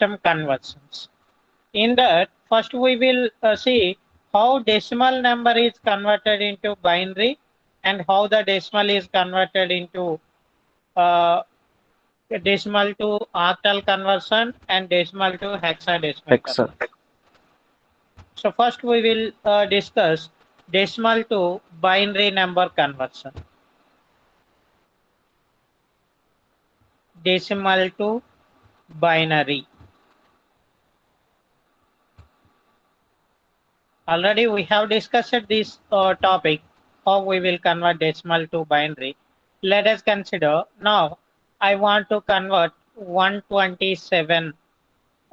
system conversions. In that, first we will see how decimal number is converted into binary and how the decimal is converted into decimal to octal conversion and decimal to hexadecimal conversion. So first we will discuss decimal to binary number conversion. Decimal to binary. Already we have discussed this topic, how we will convert decimal to binary. Let us consider now I want to convert 127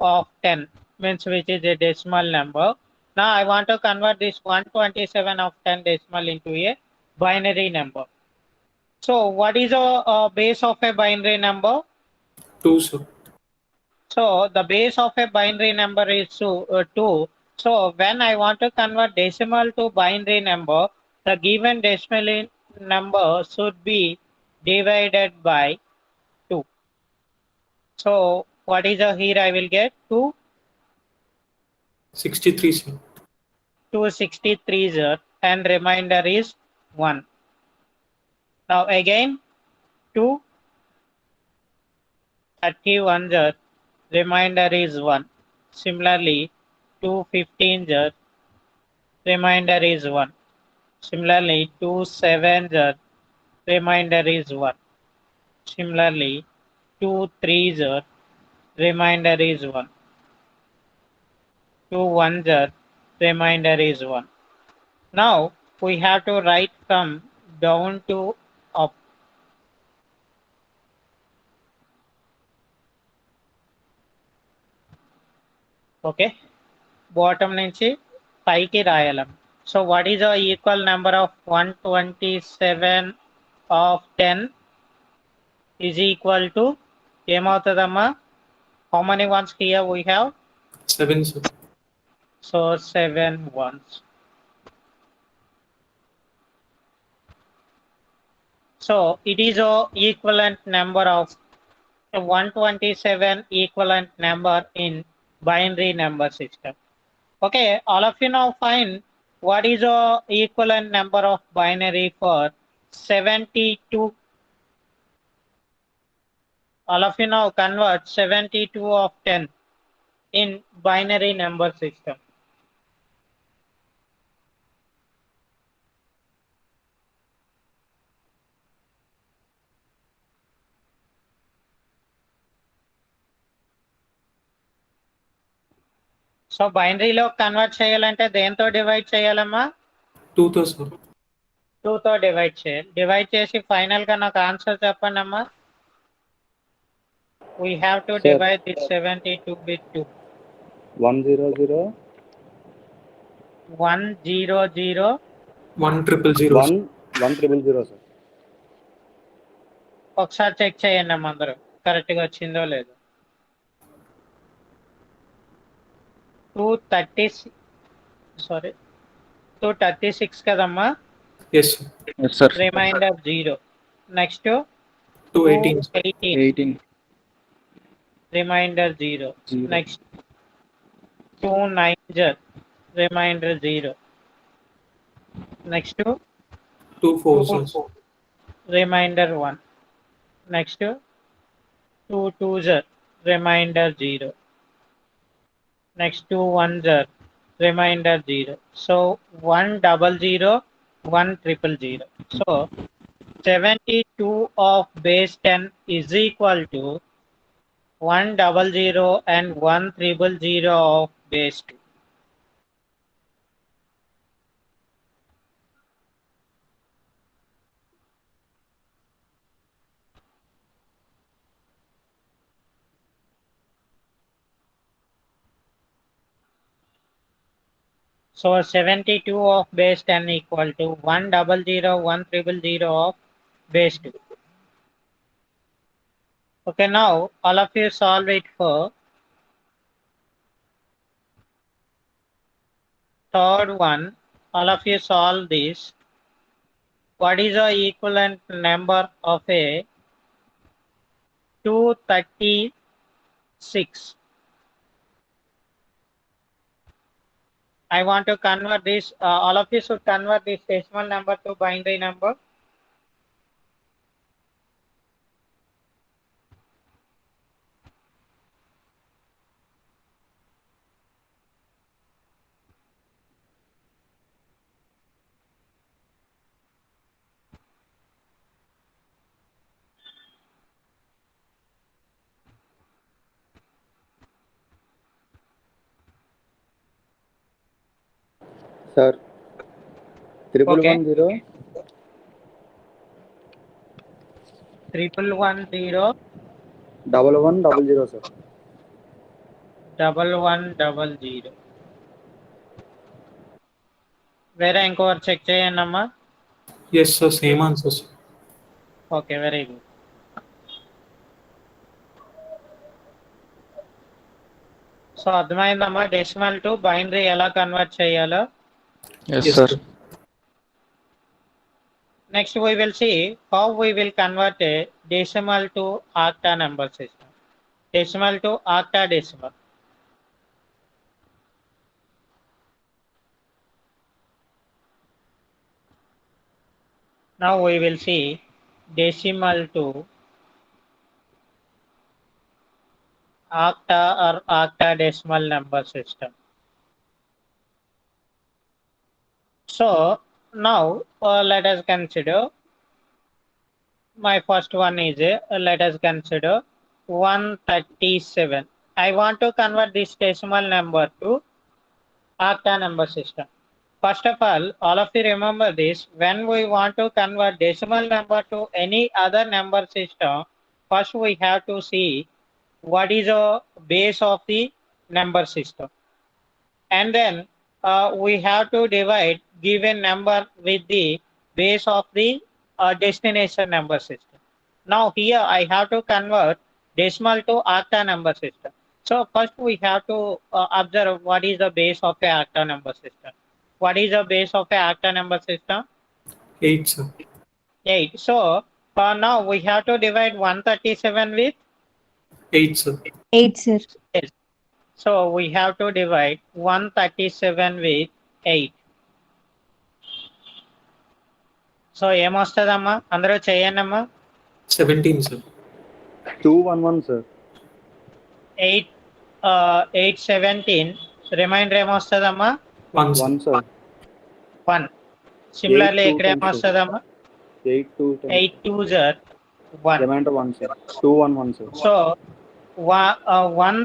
of 10, means which is a decimal number. Now I want to convert this 127 of 10 decimal into a binary number. So what is a base of a binary number? 2, sir. So the base of a binary number is 2. So when I want to convert decimal to binary number, the given decimal number should be divided by 2. So what is here I will get 2? 63, sir. 263 sir, and remainder is 1. Now again 2 31 sir, remainder is 1. Similarly 215 sir, remainder is 1. Similarly 27 sir, remainder is 1. Similarly 23 sir, remainder is 1. 21 sir, remainder is 1. Now we have to write from down to up. Okay, bottom నుంచి పైకి రాయాలం. So what is the equal number of 127 of 10 is equal to ఏమవుతుందమ్మా? How many ones here we have? 7, sir. So 7 ones. So it is a equivalent number of 127 equivalent number in binary number system. Okay, all of you now find what is the equivalent number of binary for 72. All of you now convert 72 of 10 in binary number system. So బైనరీలో convert చేయాలంటే దేంతో divide చేయాలమ్మా? 2తో, sir. 2తో divide చేయాలి. Divide చేసి final గా నాకు ఆన్సర్ చెప్పండి అమ్మా. We have to divide this 72 with 2. 100 100 100 100 sir. ఒకసారి చెక్ చేయండి అమ్మ అందరూ కరెక్ట్ గా వచ్చిందో లేదో. 236 కదమ్మా? Yes, sir. Yes, sir. Reminder 0. Next 218. 18. Reminder 0. Next 29 reminder 0. Next 24, reminder 1. Next 22 reminder 0. Next 21 remainder 0. So 100 100. So 72 of base 10 is equal to 100 and 100 of base 2. So 72 of base 10 equal to 100 100 of base 2. Okay, now all of you solve it for third one. All of you solve this. What is the equivalent number of a 236 I want to convert this. All of you should convert this decimal number to binary number. Sir, triple Okay. 110. 1110 Double 100, sir. 1100. వేరే ఇంకోటి check చేయండి అమ్మా. Yes, sir. Same answer, sir. Okay, very good. So అర్థమైందమ్మా decimal to binary ఎలా convert చేయాలో. Yes, Yes, sir. sir. Next we will see how we will convert a decimal to octa number system. Decimal to octadecimal. Now we will see decimal to octa or octadecimal number system. So now let us consider my first one is let us consider 137. I want to convert this decimal number to octa number system. First of all of you remember this, when we want to convert decimal number to any other number system, first we have to see what is the base of the number system, and then we have to divide given number with the base of the destination number system. Now here I have to convert decimal to octa number system. So first we have to observe what is the base of a octa number system. What is the base of a octa number system? 8, sir. 8. So now we have to divide 137 with 8, sir. 8, sir. 8. So we have to divide 137 with 8. So ఏమొస్తుందమ్మా, అందరూ చేయండి అమ్మా. 17, sir. 211, sir. 8 817. Remainder ఏమొస్తుందమ్మా? 1, sir. 1, sir. 1. Similarly 8, 2, ఇక్కడ 10, ఏమొస్తుందమ్మా? 8, 2, 10. 8 2 జర్ 1. Remainder 1, sir. 211, sir. So 1.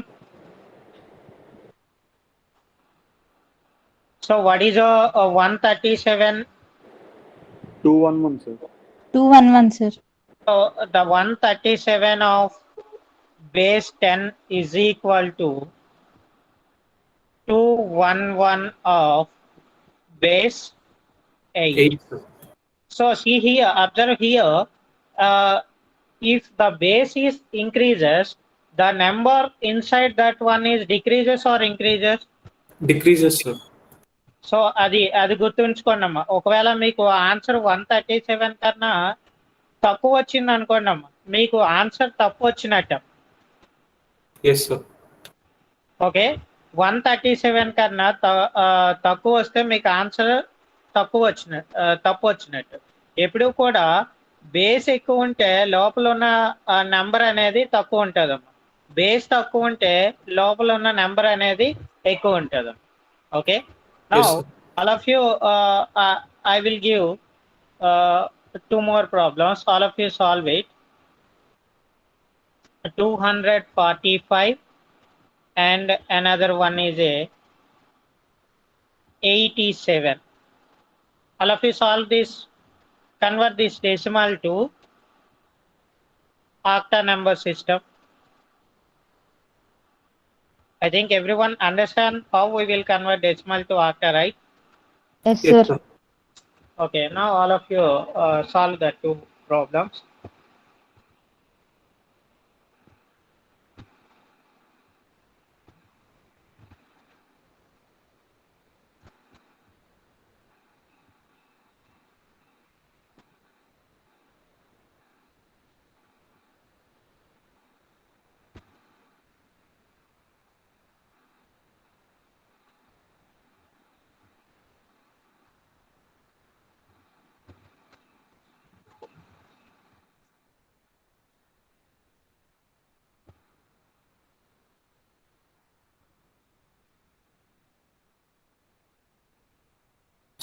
So what is 137? 211, sir. 211, sir. So the 137 of base 10 is equal to 211 of base 8. 8, sir. So see here, observe here, if the base is increases, the number inside that one is decreases or increases. Decreases, sir. So అది గుర్తుంచుకోండి అమ్మా. ఒకవేళ మీకు answer 137 కన్నా తక్కువ వచ్చింది అనుకోండి అమ్మా, మీకు ఆన్సర్ తప్పు వచ్చినట్టు. Yes, sir. ఓకే, 137 కన్నా తక్కువ వస్తే మీకు ఆన్సర్ తప్పు వచ్చినట్టు. ఎప్పుడు కూడా బేస్ ఎక్కువ ఉంటే లోపల ఉన్న నెంబర్ అనేది తక్కువ ఉంటుందమ్మా. బేస్ తక్కువ ఉంటే లోపల ఉన్న నెంబర్ అనేది ఎక్కువ ఉంటుందమ్మా. Okay, now Yes, sir. all of you I will give 2 more problems. All of you solve it. 245 and another one is a 87. All of you solve this, convert this decimal to octa number system. I think everyone understand how we will convert decimal to octa, right? Yes, Yes, sir. sir. Okay, now all of you solve the 2 problems.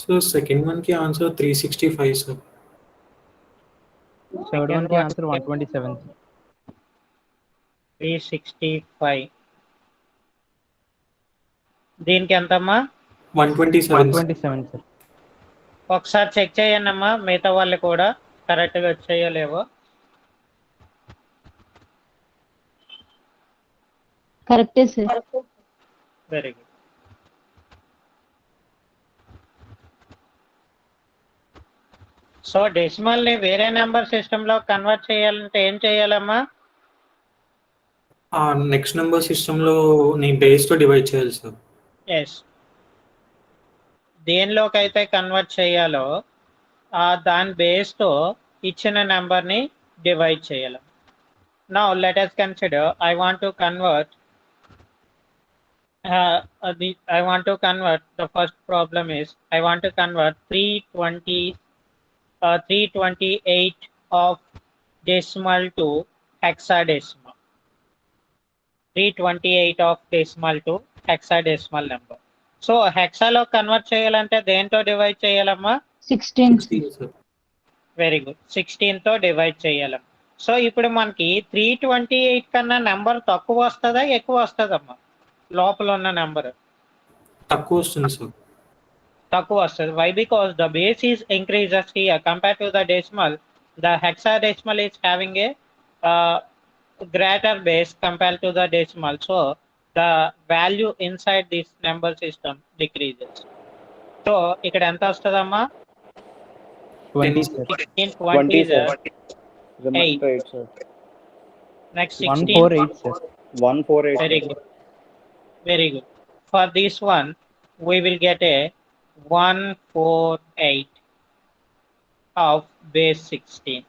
So second one की answer 365 sir. Third one की answer 127. 365. దీనికి ఎంతమ్మా? 127 sir. 127 sir. ఒకసారి check చేయండి అమ్మా, మిగతా వాళ్ళు కూడా కరెక్ట్గా వచ్చాయో లేవో. కరెక్టే sir. Very good. So decimal ని వేరే నెంబర్ సిస్టమ్ లో కన్వర్ట్ చేయాలంటే ఏం చేయాలమ్మా? నెక్స్ట్ నెంబర్ సిస్టంలో నీ బేస్తో డివైడ్ చేయాలి సార్. ఎస్, దేనిలోకి అయితే కన్వర్ట్ చేయాలో దాని బేస్తో ఇచ్చిన నెంబర్ని డివైడ్ చేయాలి. Now let us consider I want to convert the first problem is I want to convert 328 of decimal to hexadecimal. 328 of decimal to hexadecimal number. So హెక్సాలో convert చేయాలంటే దేంతో divide చేయాలమ్మా? 16. sir. వెరీ గుడ్, 16తో divide చేయాలమ్మా. So ఇప్పుడు మనకి 328 కన్నా number తక్కువ వస్తుందా ఎక్కువ వస్తుందమ్మా? లోపల ఉన్న నెంబర్ తక్కువ వస్తుంది సార్. తక్కువ వస్తుంది. Why? Because the base is increases here compare to the decimal. The hexadecimal is having a greater base compared to the decimal, so the value inside this number system decreases. So ఇక్కడ ఎంత వస్తుందమ్మా? 20 sir. 20 is 8 sir. next 16. 148 sir. 148. Very good, very good. For this one we will get a 148 of base 16.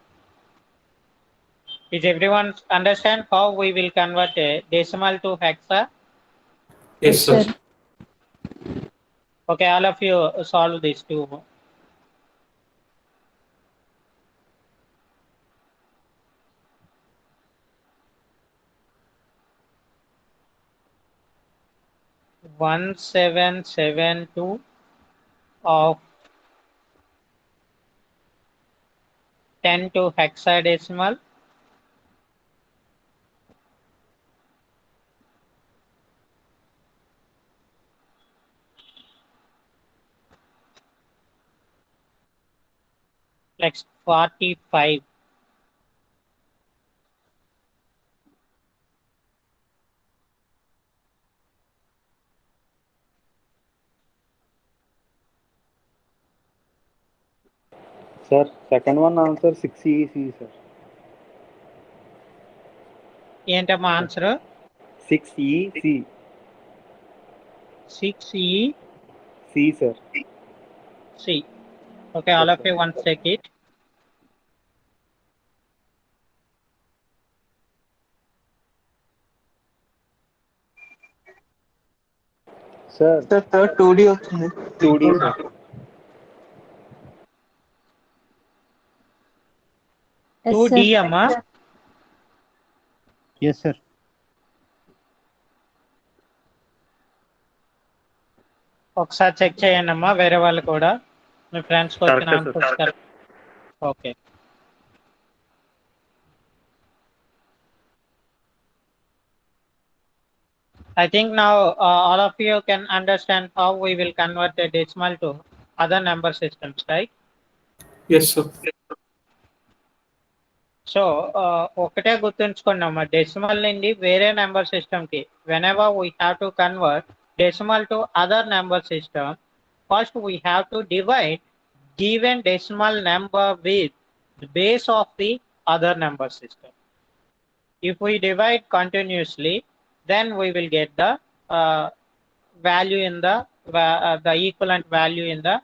Is everyone understand how we will convert a decimal to hexa? Yes sir. Okay, all of you solve these two. One seven seven two of 10 to hexadecimal. Next 45. Sir, second one answer 6EC sir. ఏంటమ్మా answer? 6EC. 6E C sir. C. Okay, all Yes, of you once check it. Sir, 2D వస్తుంది. 2D sir. Yes, 2D sir. అమ్మా. Yes sir. ఒకసారి check చేయండి అమ్మా, వేరే వాళ్ళు కూడా మీ ఫ్రెండ్స్కి వచ్చిన Correct, sir. Answers correct. Okay, I think now all of you can understand how we will convert a decimal to other number systems, right? Yes sir. So ఒకటే గుర్తుంచుకోండి అమ్మా, డెసిమల్ నుండి వేరే నెంబర్ సిస్టమ్కి whenever we have to convert decimal to other number system, first we have to divide given decimal number with the base of the other number system. If we divide continuously, then we will get the value in the equivalent value in the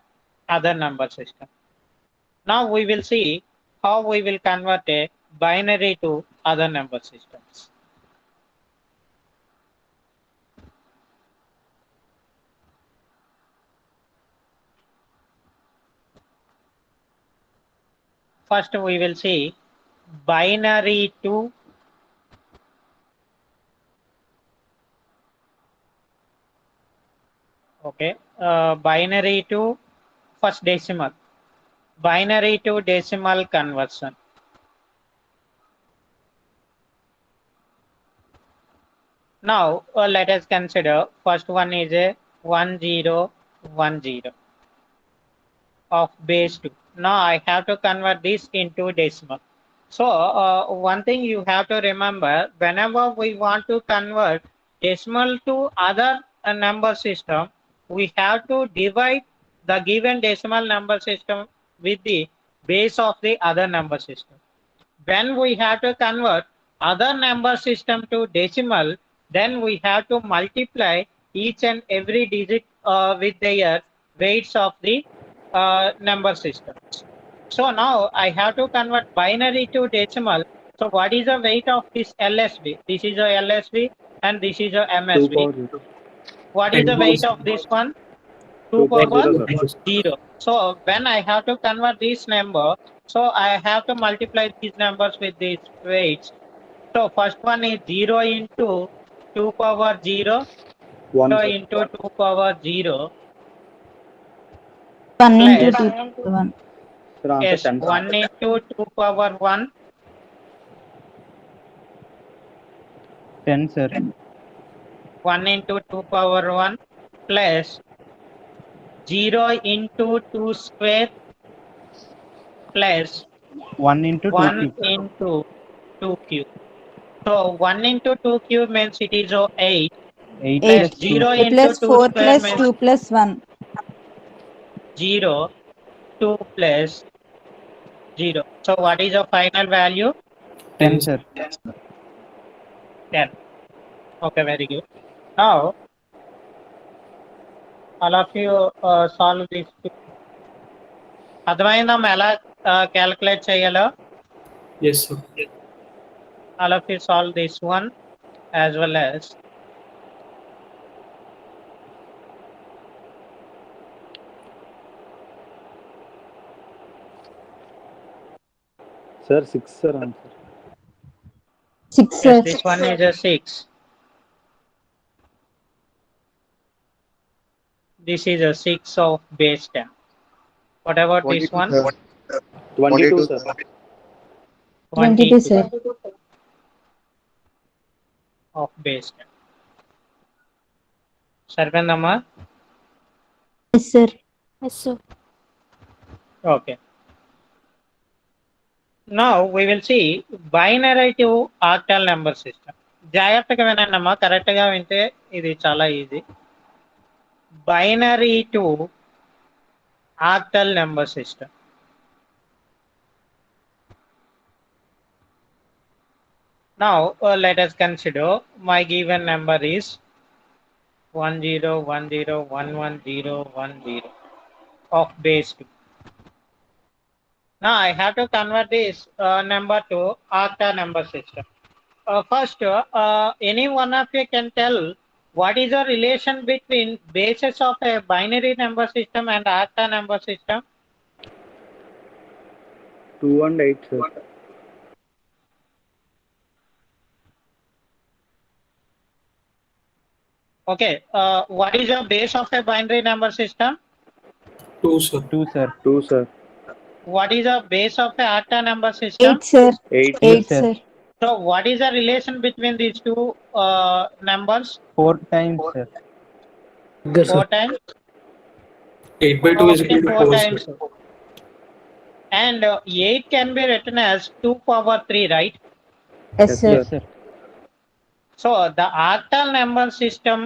other number system. Now we will see how we will convert a binary to other number systems. First we will see binary to binary to first decimal, binary to decimal conversion. Now let us consider first one is a 1010 of base 2. Now I have to convert this into decimal. So one thing you have to remember, whenever we want to convert decimal to other number system, we have to divide the given decimal number system with the base of the other number system. When we have to convert other number system to decimal, then we have to multiply each and every digit with their weights of the number systems. So now I have to convert binary to decimal. So what is the weight of this LSB? This is a LSB and this is a 2 MSB. power 0. What is the weight of this one? 2 2 power power 0, sir. 0. So when I have to convert this number, so I have to multiply these numbers with these weights. So first one is 0 into 2 power 0, 1, so sir. into 2 power 0. 1 into Plus. 2 power 1. Sir, answer Yes, 10, sir. 1 into 2 power 1, 10, sir. 1 into 2 power 1 plus 0 into 2 square plus 1 into 2 1 cube. into 2 cube. So 1 into 2 cube means it is 8. 8 Plus plus 2. 0 into plus 2 4 square plus means 2 plus 1. 0, 2 plus 0. So what is the final value? 10, sir. 10. Okay, very good. Now, all of you solve this. అర్థమైందమ్మా ఎలా calculate చేయాలో? Yes, sir. All of you solve this one as well as Sir, 6, sir, answer. 6, sir. yes, this one is a 6. This is a 6 of base 10. What about this one? 22, sir. 22, sir. Of base 10. సరిపోయిందమ్మా? Yes, sir. Yes, sir. Okay. Now we will see binary to octal number system. జాగ్రత్తగా వినండమ్మా, కరెక్ట్గా వింటే ఇది చాలా easy. Binary to octal number system. Now let us consider my given number is 1010111010 of base 2. Now I have to convert this number to octal number system. First, any one of you can tell what is the relation between bases of a binary number system and octal number system? 2 and 8, sir. Okay, what is the base of a binary number system? 2, sir. 2, sir. 2, sir. What is the base of a octal number system? 8, sir. 8, 8, sir. sir. So what is the relation between these two numbers? 4 times, sir. 4 times? 8 by 2 is Okay, equal to 4 4, times. sir. And 8 can be written as 2 power 3, right? Yes, Yes, sir. Yes, sir. So the octal number system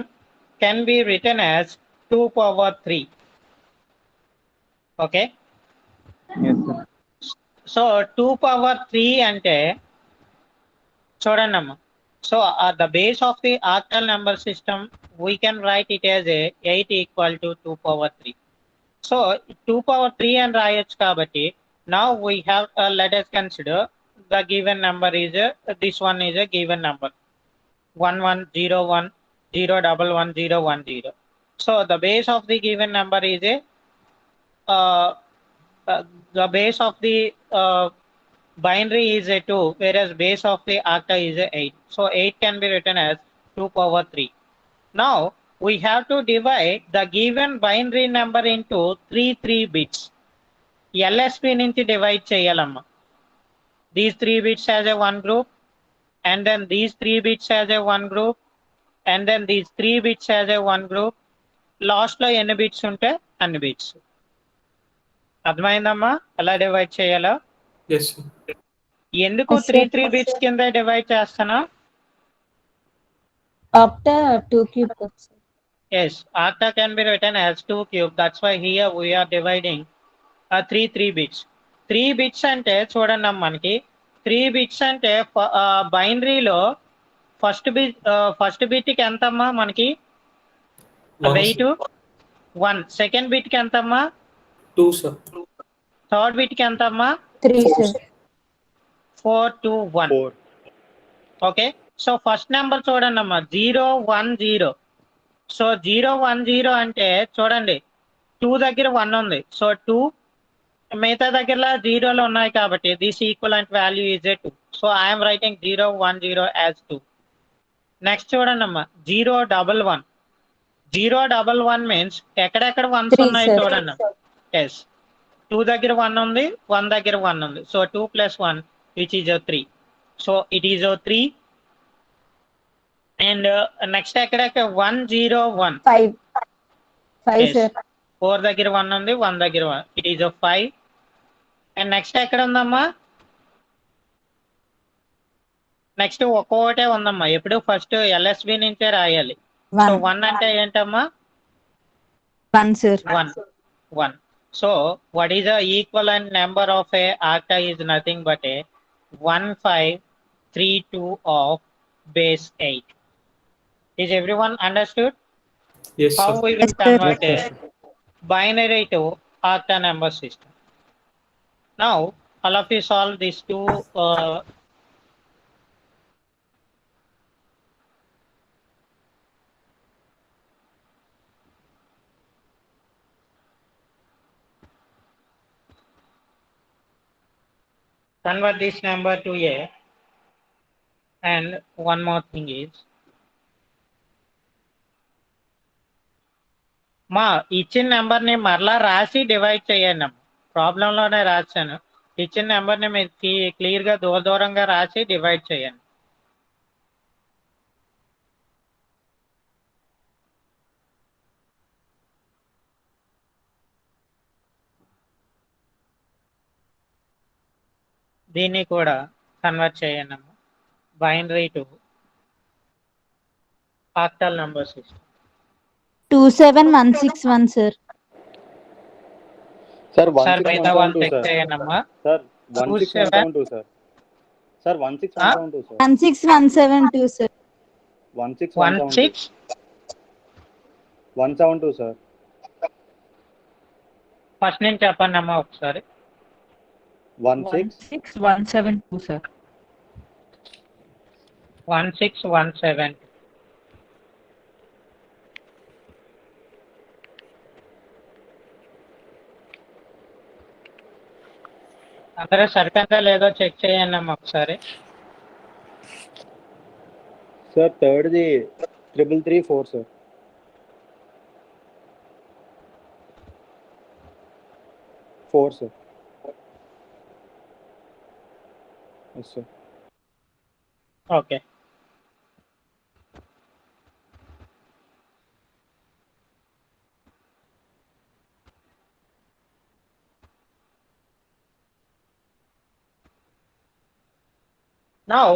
can be written as 2 power 3. Okay. Yes, sir. So 2 power 3 అంటే చూడండమ్మా. So the base of the octal number system, we can write it as a 8 equal to 2 power 3. So 2 power 3 and రాయొచ్చు కాబట్టి now we have let us consider the given number is this one is a given number 1101 0111010. So the base of the given number is a the base of the binary is a 2, whereas base of the octa is a 8. So 8 can be written as 2 power 3. Now we have to divide the given binary number into 3 bits. LSB నుంచి divide చేయాలమ్మా. These 3 bits as a one group, and then these 3 bits as a one group, and then these 3 bits as a one group. Last లో ఎన్ని bits ఉంటే అన్ని bits. అర్థమైందమ్మా ఎలా divide చేయాలో? Yes, sir. ఎందుకు Yes, sir. 3 బిట్స్ కింద divide చేస్తానా? After 2 cube. Sir. Yes, octa can be written as 2 cube. That's why here we are dividing 3 bits. 3 bits అంటే చూడండి అమ్మ, మనకి 3 bits అంటే బైనరీలో ఫస్ట్ బిట్ కి ఎంతమ్మా మనకి? One, wait sir. 1. Second bit కి ఎంతమ్మా? 2, sir. థర్డ్ బిట్ కి ఎంతమ్మా? 3, sir. 4 2 1. 4. Okay, so first number చూడండి అమ్మా 0 1 0. సో 0 1 0 అంటే చూడండి 2 దగ్గర 1 ఉంది. సో 2 మిగతా దగ్గర 0లు ఉన్నాయి కాబట్టి this equivalent value is a 2. So I'm writing 0 1 0 as 2. Next చూడండి అమ్మా 0 1 1. 0 1 1 మీన్స్ ఎక్కడెక్కడ 1s 3, ఉన్నాయి sir. చూడండి. ఎస్, 2 దగ్గర 1 ఉంది, 1 దగ్గర 1 ఉంది. So 2 + 1 which is 3. So it is 3. And next ఎక్కడెక్కడ 1 0 1. 5. 5, Yes. sir. 4 దగ్గర 1 ఉంది, 1 దగ్గర 1. It is 5. అండ్ నెక్స్ట్ ఎక్కడ ఉందమ్మా? నెక్స్ట్ ఒక్కొక్కటే ఉందమ్మా. ఎప్పుడు ఫస్ట్ ఎల్ఎస్బి నుంచే రాయాలి. సో 1. 1 అంటే ఏంటమ్మా? 1, sir. 1. So what is the equivalent number of a octa is nothing but a 1532 of base 8. Is everyone understood? Yes, How sir. we will Yes, sir. convert a binary to octa number system? Now all of you solve these two convert this number to a. And one more thing is, మా ఇచ్చిన number ని మరలా రాసి divide చేయండి అమ్మ. Problem లోనే రాశాను. ఇచ్చిన నెంబర్ ని మీరు క్లియర్ గా దూరంగా రాసి డివైడ్ చేయండి. దీన్ని కూడా కన్వర్ట్ చేయండి అమ్మ. Binary to octal number system. 27161, sir. Sir, sir మిగతా వాళ్ళు 16172, చెక్ sir. చేయండి అమ్మా. Sir, 16172, sir. Sir, 16172, sir. 16172, sir. 16172. 172, sir. First నుంచి చెప్పండి అమ్మా ఒకసారి. 16172, sir. 1617. అందరూ సరిపోయిందా లేదో చెక్ చేయండి అమ్మా ఒకసారి. Sir, third the 3334, sir. 4, sir. Yes, sir. Okay, now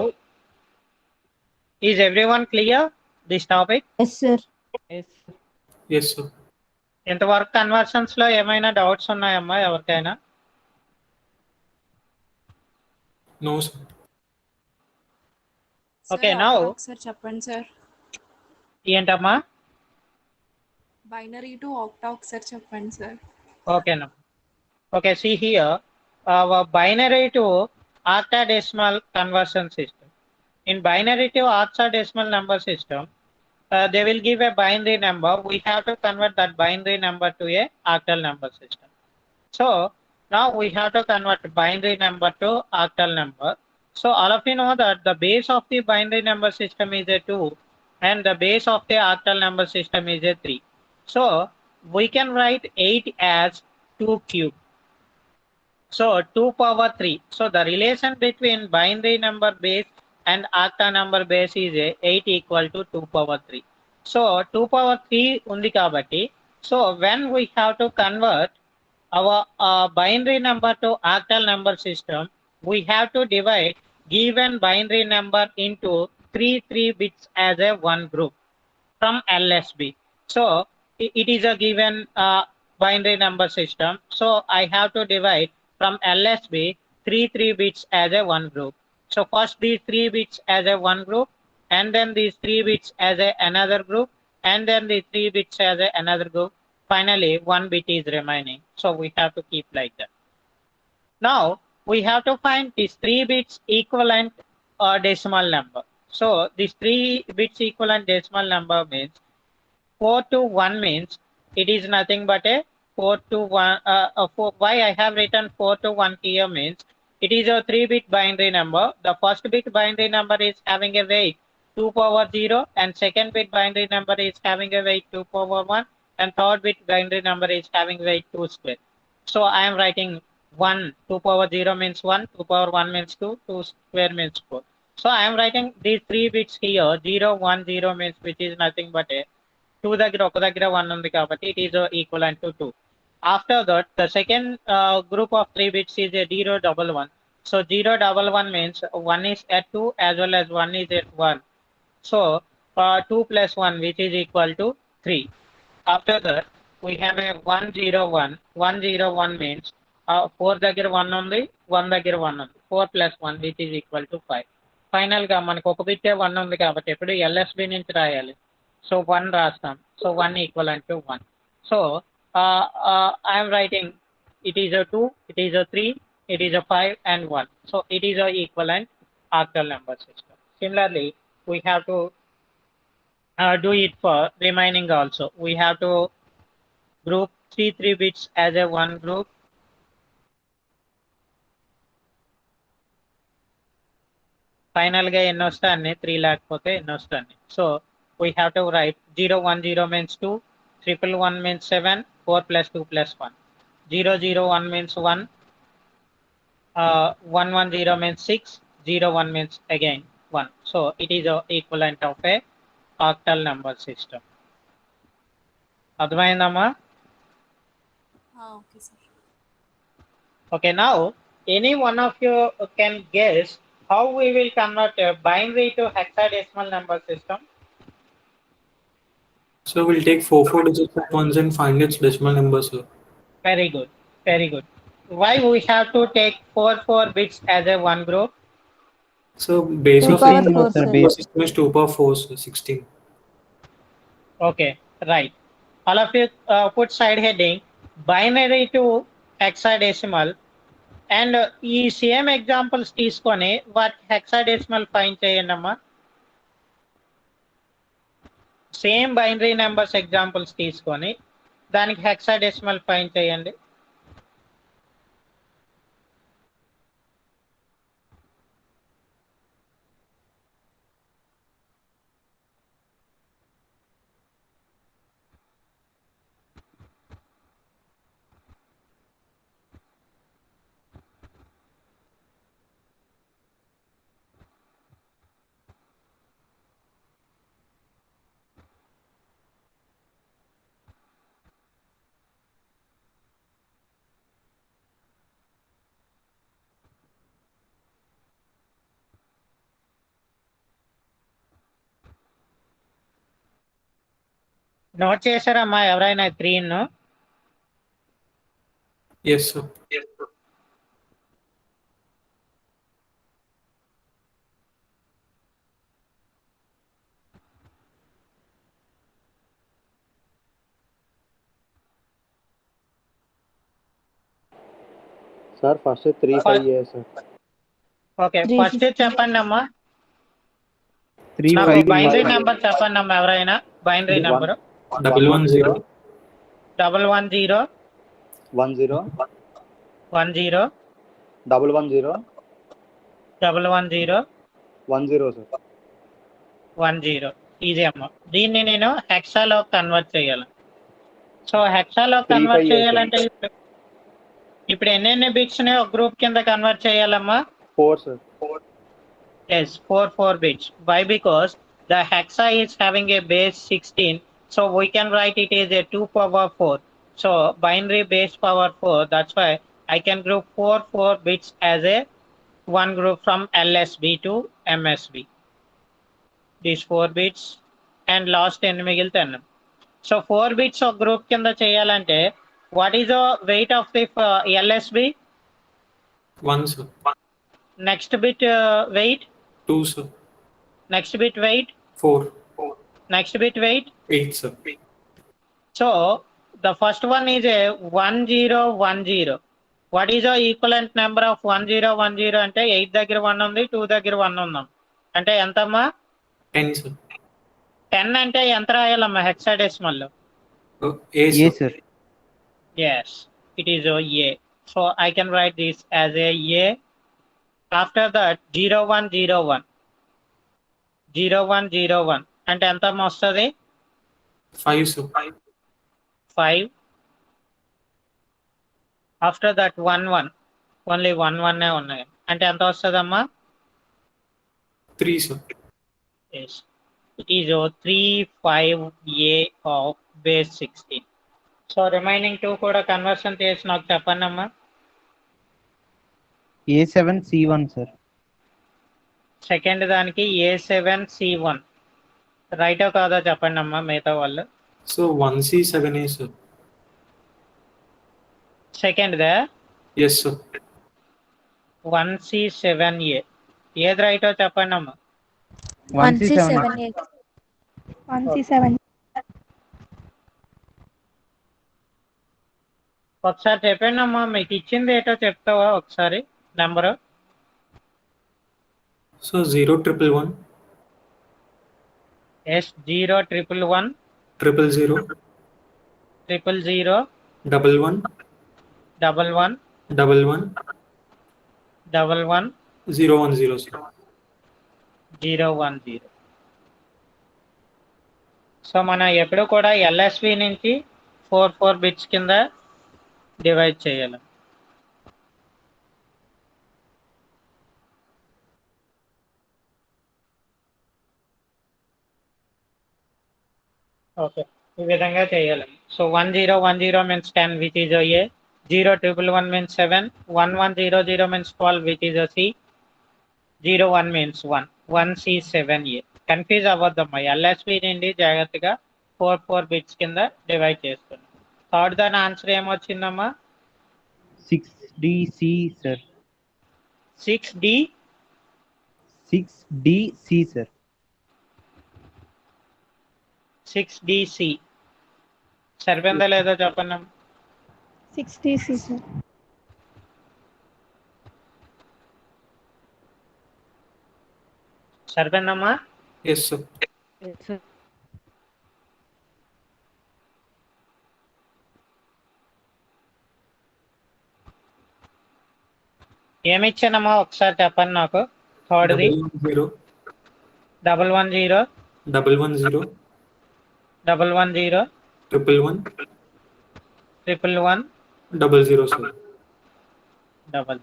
is everyone clear this topic? Yes, sir. Yes, sir. Yes, sir. ఇంతవరకు కన్వర్షన్స్ లో ఏమైనా డౌట్స్ ఉన్నాయమ్మా ఎవరికైనా? No, sir. Okay, now ఒకసారి చెప్పండి సార్. ఏంటమ్మా? బైనరీ టు ఆక్టా ఒకసారి చెప్పండి సార్. ఓకేనా. Okay, see here, our binary to octadecimal conversion system. In binary to octadecimal number system, they will give a binary number. We have to convert that binary number to a octal number system. So now we have to convert binary number to octal number. So all of you know that the base of the binary number system is a 2. and the base of the octal number system is a 3. So we can write 8 as 2 cube. So 2 power 3. So the relation between binary number base and octa number base is a 8 equal to 2 power 3. So 2 power 3 undi kabatti. So when we have to convert our binary number to octal number system, we have to divide given binary number into 3 bits as a one group from LSB. So it is a given binary number system. So I have to divide from LSB 3 bits as a one group. So first these 3 bits as a one group, and then these 3 bits as a another group, and then the 3 bits as a another group. Finally, 1 bit is remaining. So we have to keep like that. Now we have to find these 3 bits equivalent decimal number. So this 3 bits equivalent decimal number means 4 to 1 means it is nothing but a 4 to 1. Why I have written 4 to 1 here means it is a 3-bit binary number. The first bit binary number is having a weight 2 power 0, and second bit binary number is having a weight 2 power 1, and third bit binary number is having weight 2 square. So I am writing 1, 2 power 0 means 1, 2 power 1 means 2, 2 square means 4. So I am writing these 3 bits here. 0, 1, 0 means which is nothing but a 2 దగ్గర ఒక దగ్గర 1 ఉంది కాబట్టి it is equivalent to 2. After that, the second group of 3 bits is a 0, 1, 1. So 0, 1, 1 means 1 is at 2 as well as 1 is at 1. So 2 plus 1 which is equal to 3. After that, we have a 1, 0, 1. 1, 0, 1 means 4 దగ్గర 1 ఉంది, 1 దగ్గర 1 ఉంది. 4 plus 1 which is equal to 5. Final గా మనకు ఒక బిట్టే 1 ఉంది కాబట్టి ఎప్పుడు LSB నుంచి రాయాలి. So 1 rastam. So 1 equivalent to 1. So I am writing it is a 2, it is a 3, it is a 5 and 1. So it is a equivalent octal number system. Similarly, we have to do it for remaining also. We have to group 3 bits as a one group. Final ga enno vastani 3 lakapothe enno vastani. So we have to write 0, 1, 0 means 2, 111 means 7, 4 plus 2 plus 1. 0, 0, 1 means 1, 1, 1, 0 means 6, 0, 1 means again 1. So it is a equivalent of a octal number system. అర్థమైందమ్మా? Okay sir. Okay, now any one of you can guess how we will convert a binary to hexadecimal number system? So we'll take 4 digits at once and find its decimal number, sir. Very good, very good. Why we have to take 4 bits as a one group? So base 2 of power the 4, sir, sir. number system is 2 power 4, so 16. Okay, right. All of you put side heading binary to hexadecimal, and ఈ same examples తీసుకొని వాటి hexadecimal find చేయండి అమ్మా. Same binary numbers examples తీసుకొని దానికి hexadecimal find చేయండి. Note చేశారమ్మా ఎవరైనా 3? Yes, sir. Sir first 3, 5 years sir. Okay, first చెప్పండి అమ్మా. 3, నాకు 5 బైనరీ five. నెంబర్ చెప్పండి అమ్మా ఎవరైనా. Binary number 110. 110 10 10 110 110 10 సార్. 10. ఈజీ అమ్మ. దీన్ని నేను హెక్సాలో కన్వర్ట్ చేయాలి. సో హెక్సాలో 3, కన్వర్ట్ 5 years, చేయాలంటే ఇప్పుడు ఎన్ని బిట్స్ ని ఒక గ్రూప్ కింద కన్వర్ట్ చేయాలమ్మా? 4, sir. Yes, 4 bits. Why? Because the hexa is having a base 16, so we can write it as a 2 power 4. So binary base power 4. That's why I can group 4 bits as a one group from LSB to MSB. These 4 bits and last 10 మిగిలితే. So 4 bits of group కింద చేయాలంటే what is the weight of the LSB? 1, sir. Next bit weight? 2, sir. Next bit weight? 4. Next bit weight? 8, sir. So the first one is a 1010. What is the equivalent number of 1010 అంటే 8 దగ్గర 1 ఉంది, 2 దగ్గర 1 ఉందాం అంటే ఎంతమ్మా? 10, sir. 10 అంటే ఎంత రాయాలమ్మా hexadecimal లో? A, A, sir. sir. Yes, it is a. So I can write this as a. After that 0101 0101 అంటే ఎంత వస్తుంది? 5, sir. 5. After that 11 only 11 ఉన్నాయి అంటే ఎంత వస్తుందమ్మా? 3, sir. Yes, it is 35A of base 16. So remaining 2 కూడా conversion చేసి నాకు చెప్పండి అమ్మా. A7 C1, sir. సెకండ్ దానికి A7C1 రైటో కాదో చెప్పండి అమ్మా మిగతా వాళ్ళు. So 1C7A, sir. సెకండ్ దా Yes, sir. 1C7A ఏది రైటో చెప్పండి అమ్మా. 1C7. 1C7. ఒకసారి చెప్పండి అమ్మా, మీకు ఇచ్చింది ఏటో చెప్తావా ఒకసారి number? So 0111 yes 0111 000 000 11 11 11 11 010, sir. 010. So మనం ఎప్పుడు కూడా ఎల్ఎస్వి నుంచి 4 బిట్స్ కింద డివైడ్ చేయాలి. ఓకే, ఈ విధంగా చేయాలి. So 1010 means 10 which is A, 0111 means 7, 1100 means 12 which is C, 01 means 1, 1C7A. Confuse అవ్వద్దమ్మా, ఎల్ఎస్పి నుండి జాగ్రత్తగా 4 బిట్స్ కింద డివైడ్ చేస్తున్నాం. థర్డ్ దాని answer ఏమొచ్చిందమ్మా? 6DC, sir. 6D 6DC, sir. 6DC సరిపోయిందా లేదో చెప్పండి. 6DC, sir. సరిపోయిందమ్మా? Yes, sir. Yes, sir. ఏమి ఇచ్చానమ్మా ఒకసారి చెప్పండి నాకు. థర్డ్ది 110 110 110 110 11 11 00, sir. 00.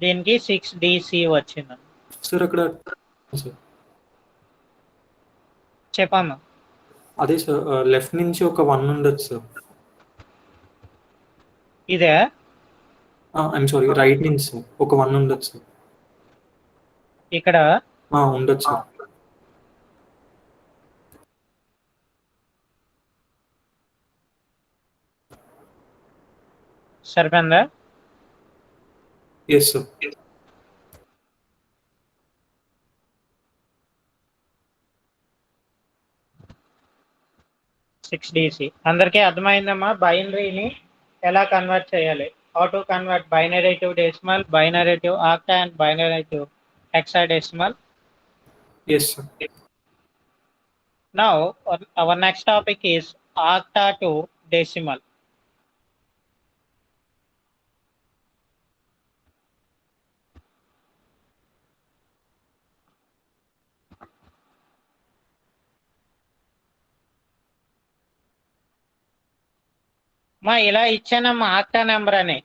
దీనికి 6DC వచ్చింది. సార్ అక్కడ సార్ చెప్పమ్మా. అదే సార్ లెఫ్ట్ నుంచి ఒక 1 ఉండొచ్చు సార్. ఇదే ఐఎమ్ సారీ, రైట్ నుంచి సార్ ఒక 1 ఉండొచ్చు సార్. ఇక్కడ ఉండొచ్చు సార్. సరిపోయిందా? Yes sir. 6DC అందరికీ అర్థమైందమ్మా? బైనరీని ఎలా కన్వర్ట్ చేయాలి, how to convert binary to decimal, binary to octa and binary to hexadecimal. Yes sir. Now our next topic is octa to decimal. మా ఇలా ఇచ్చానమ్మా ఆక్టా నెంబర్ అని.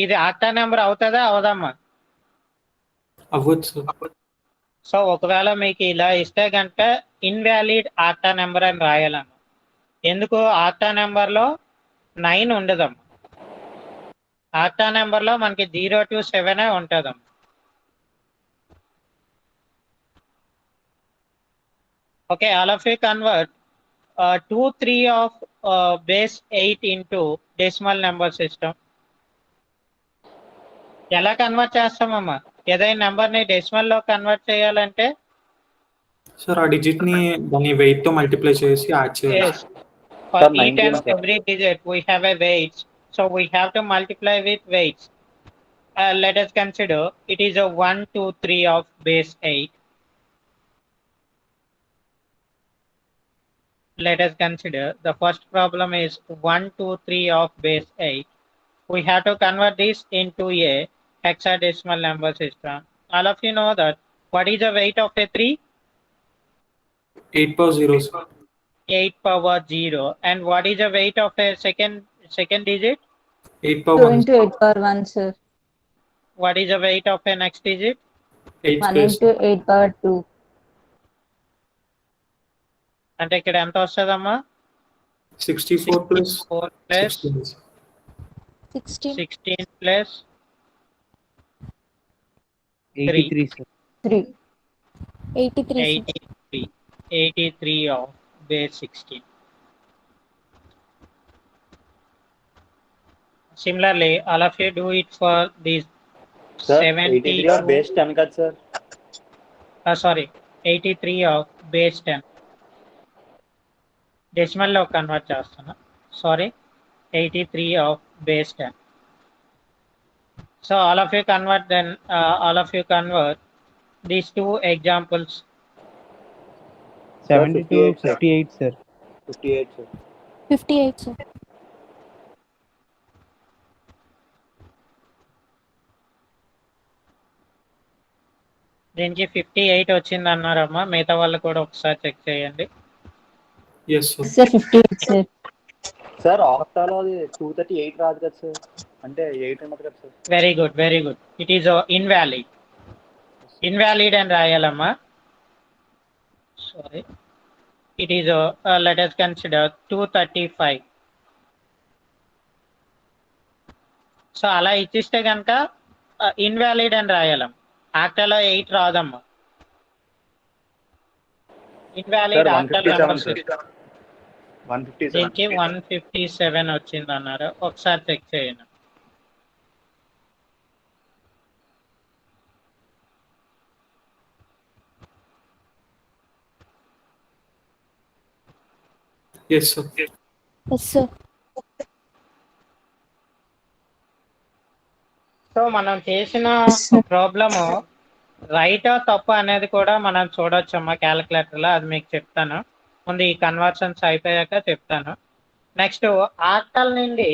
ఇది ఆక్టా నెంబర్ అవుతుందా అవదమ్మా? అవ్వచ్చు సార్. సో ఒకవేళ మీకు ఇలా ఇస్తే కనుక ఇన్వాలిడ్ ఆక్టా నెంబర్ అని రాయాలమ్మా. ఎందుకు? ఆక్టా నెంబర్లో 9 ఉండదమ్మా. ఆక్టా నెంబర్లో మనకి 0 to 7 ఉంటుందమ్మా. Okay, all of you convert 2, 3 of base 8 into decimal number system. ఎలా కన్వర్ట్ చేస్తామమ్మా? ఏదైనా నెంబర్ ని డెసిమల్ లో కన్వర్ట్ చేయాలంటే సార్ ఆ డిజిట్ ని దాని వెయిట్ తో మల్టిప్లై చేసి యాడ్ చేయాలి. yes, for Sir, each 19, and sir. every digit we have a weight, so we have to multiply with weights. Let us consider it is a 1, 2, 3 of base 8. Let us consider the first problem is 1, 2, 3 of base 8. We have to convert this into a hexadecimal number system. All of you know that what is the weight of a 3? 8 power 0 sir. 8 power 0. And what is the weight of a second digit? 8 power 2 1. into 8 power 1, sir. What is the weight of a next digit? 8 1 space. into 8 power 2. అంటే ఇక్కడ ఎంత వస్తుందమ్మా? 64 plus 4 plus 16. 16 plus 83 sir. 3. 83 of base 16. Similarly, all of you do it for these Sir, 72 83 or base 10 కదా sir? sorry, 83 of base 10. Decimal లో convert చేస్తున్నా. Sorry, 83 of base 10. So all of you convert then, all of you convert these two examples. 72, 58, 58 sir. 58 sir. 58, sir. దీనికి 58 వచ్చింది అన్నారమ్మా. మిగతా వాళ్ళు కూడా ఒకసారి check చేయండి. Yes sir. Sir, 58, sir. Sir ఆక్టాలో అది 238 రాదు కదా సార్, అంటే 8 ఉండదు కదా sir. Very good, very good. It is invalid. Invalid అని రాయాలమ్మా. Sorry, it is let us consider 235. So అలా ఇచ్చిస్తే కనుక ఇన్వాలిడ్ అని రాయాలమ్మ. ఆక్టాలో 8 రాదమ్మా. ఇన్వాలిడ్ Sir, ఆక్టాలో 157 157. దీనికి 157 వచ్చింది అన్నారు. ఒకసారి చెక్ చేయండి. Yes sir. Yes, sir. So మనం చేసిన ప్రాబ్లము రైట్ తప్పు అనేది కూడా మనం చూడొచ్చమ్మా క్యాలిక్యులేటర్లో. అది మీకు చెప్తాను. ముందు ఈ కన్వర్షన్స్ అయిపోయాక చెప్తాను. నెక్స్ట్ ఆక్టల్ నుండి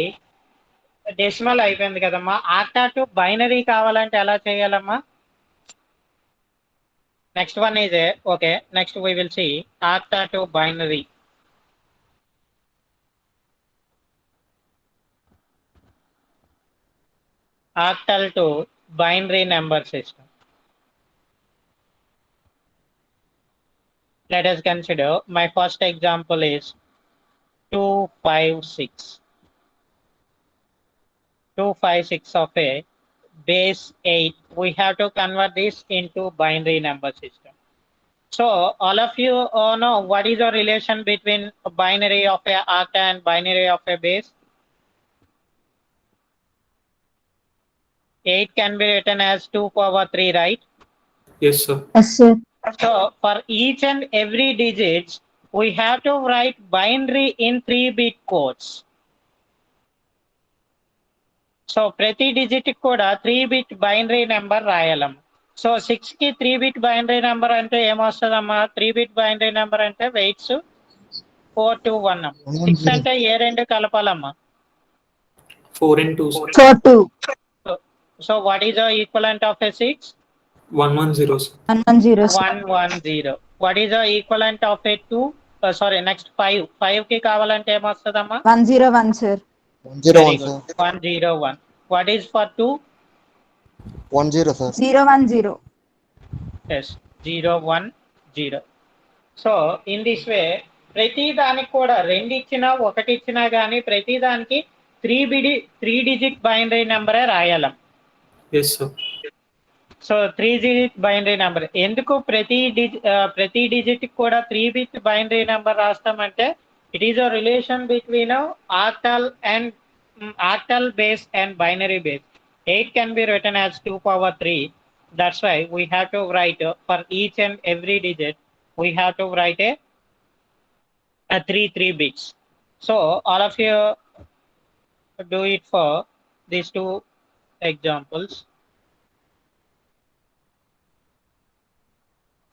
డెసిమల్ అయిపోయింది కదమ్మా. ఆక్టా టు బైనరీ కావాలంటే ఎలా చేయాలమ్మా? Next one is okay. Next we will see octa to binary. Octal to binary number system. Let us consider my first example is 256. 256 of a base 8. We have to convert this into binary number system. So all of you know what is the relation between a binary of a octa and binary of a base? 8 can be written as 2 power 3, right? Yes sir. Yes, sir. So for each and every digit, we have to write binary in 3-bit codes. So ప్రతి digit కూడా 3-bit binary number రాయాలమ్మ. So 6 కి 3-bit binary number అంటే ఏమొస్తుందమ్మా? 3-bit binary number అంటే weights 4 to 1 అమ్మ. 6 అంటే ఏ రెండు కలపాలమ్మా? 4 and 2 sir. 4, 2. So what is the equivalent of a 6? 110 sir. 110, sir. 110. What is the equivalent of a 2? Sorry next 5 కి కావాలంటే ఏమొస్తుందమ్మా? 101, sir. 101, sir. 101. What is for 2? 10, sir. 010. Yes, 010. So in this way ప్రతి దానికి కూడా 2 ఇచ్చినా 1 ఇచ్చినా కానీ ప్రతి దానికి 3 డిజిట్ బైనరీ నెంబరే రాయాలం. Yes sir. So 3 digit binary number. ఎందుకు ప్రతి డిజిట్ కూడా 3 బిట్ బైనరీ నెంబర్ రాస్తామంటే it is a relation between octal base and binary base. 8 can be written as 2 power 3. That's why we have to write for each and every digit we have to write a 3 bits. So all of you do it for these 2 examples.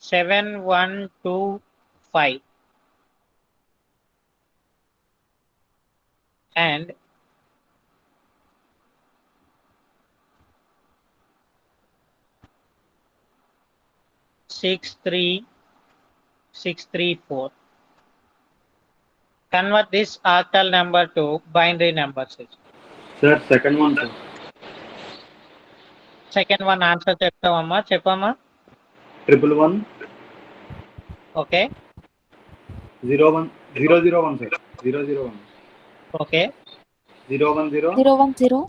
7125 and 63634. Convert this octal number to binary number system. Sir, second one, sir. Second one answer చెప్తావమ్మా? చెప్పమ్మా. 111. Okay. 001, sir. 001. Okay. 010. 010.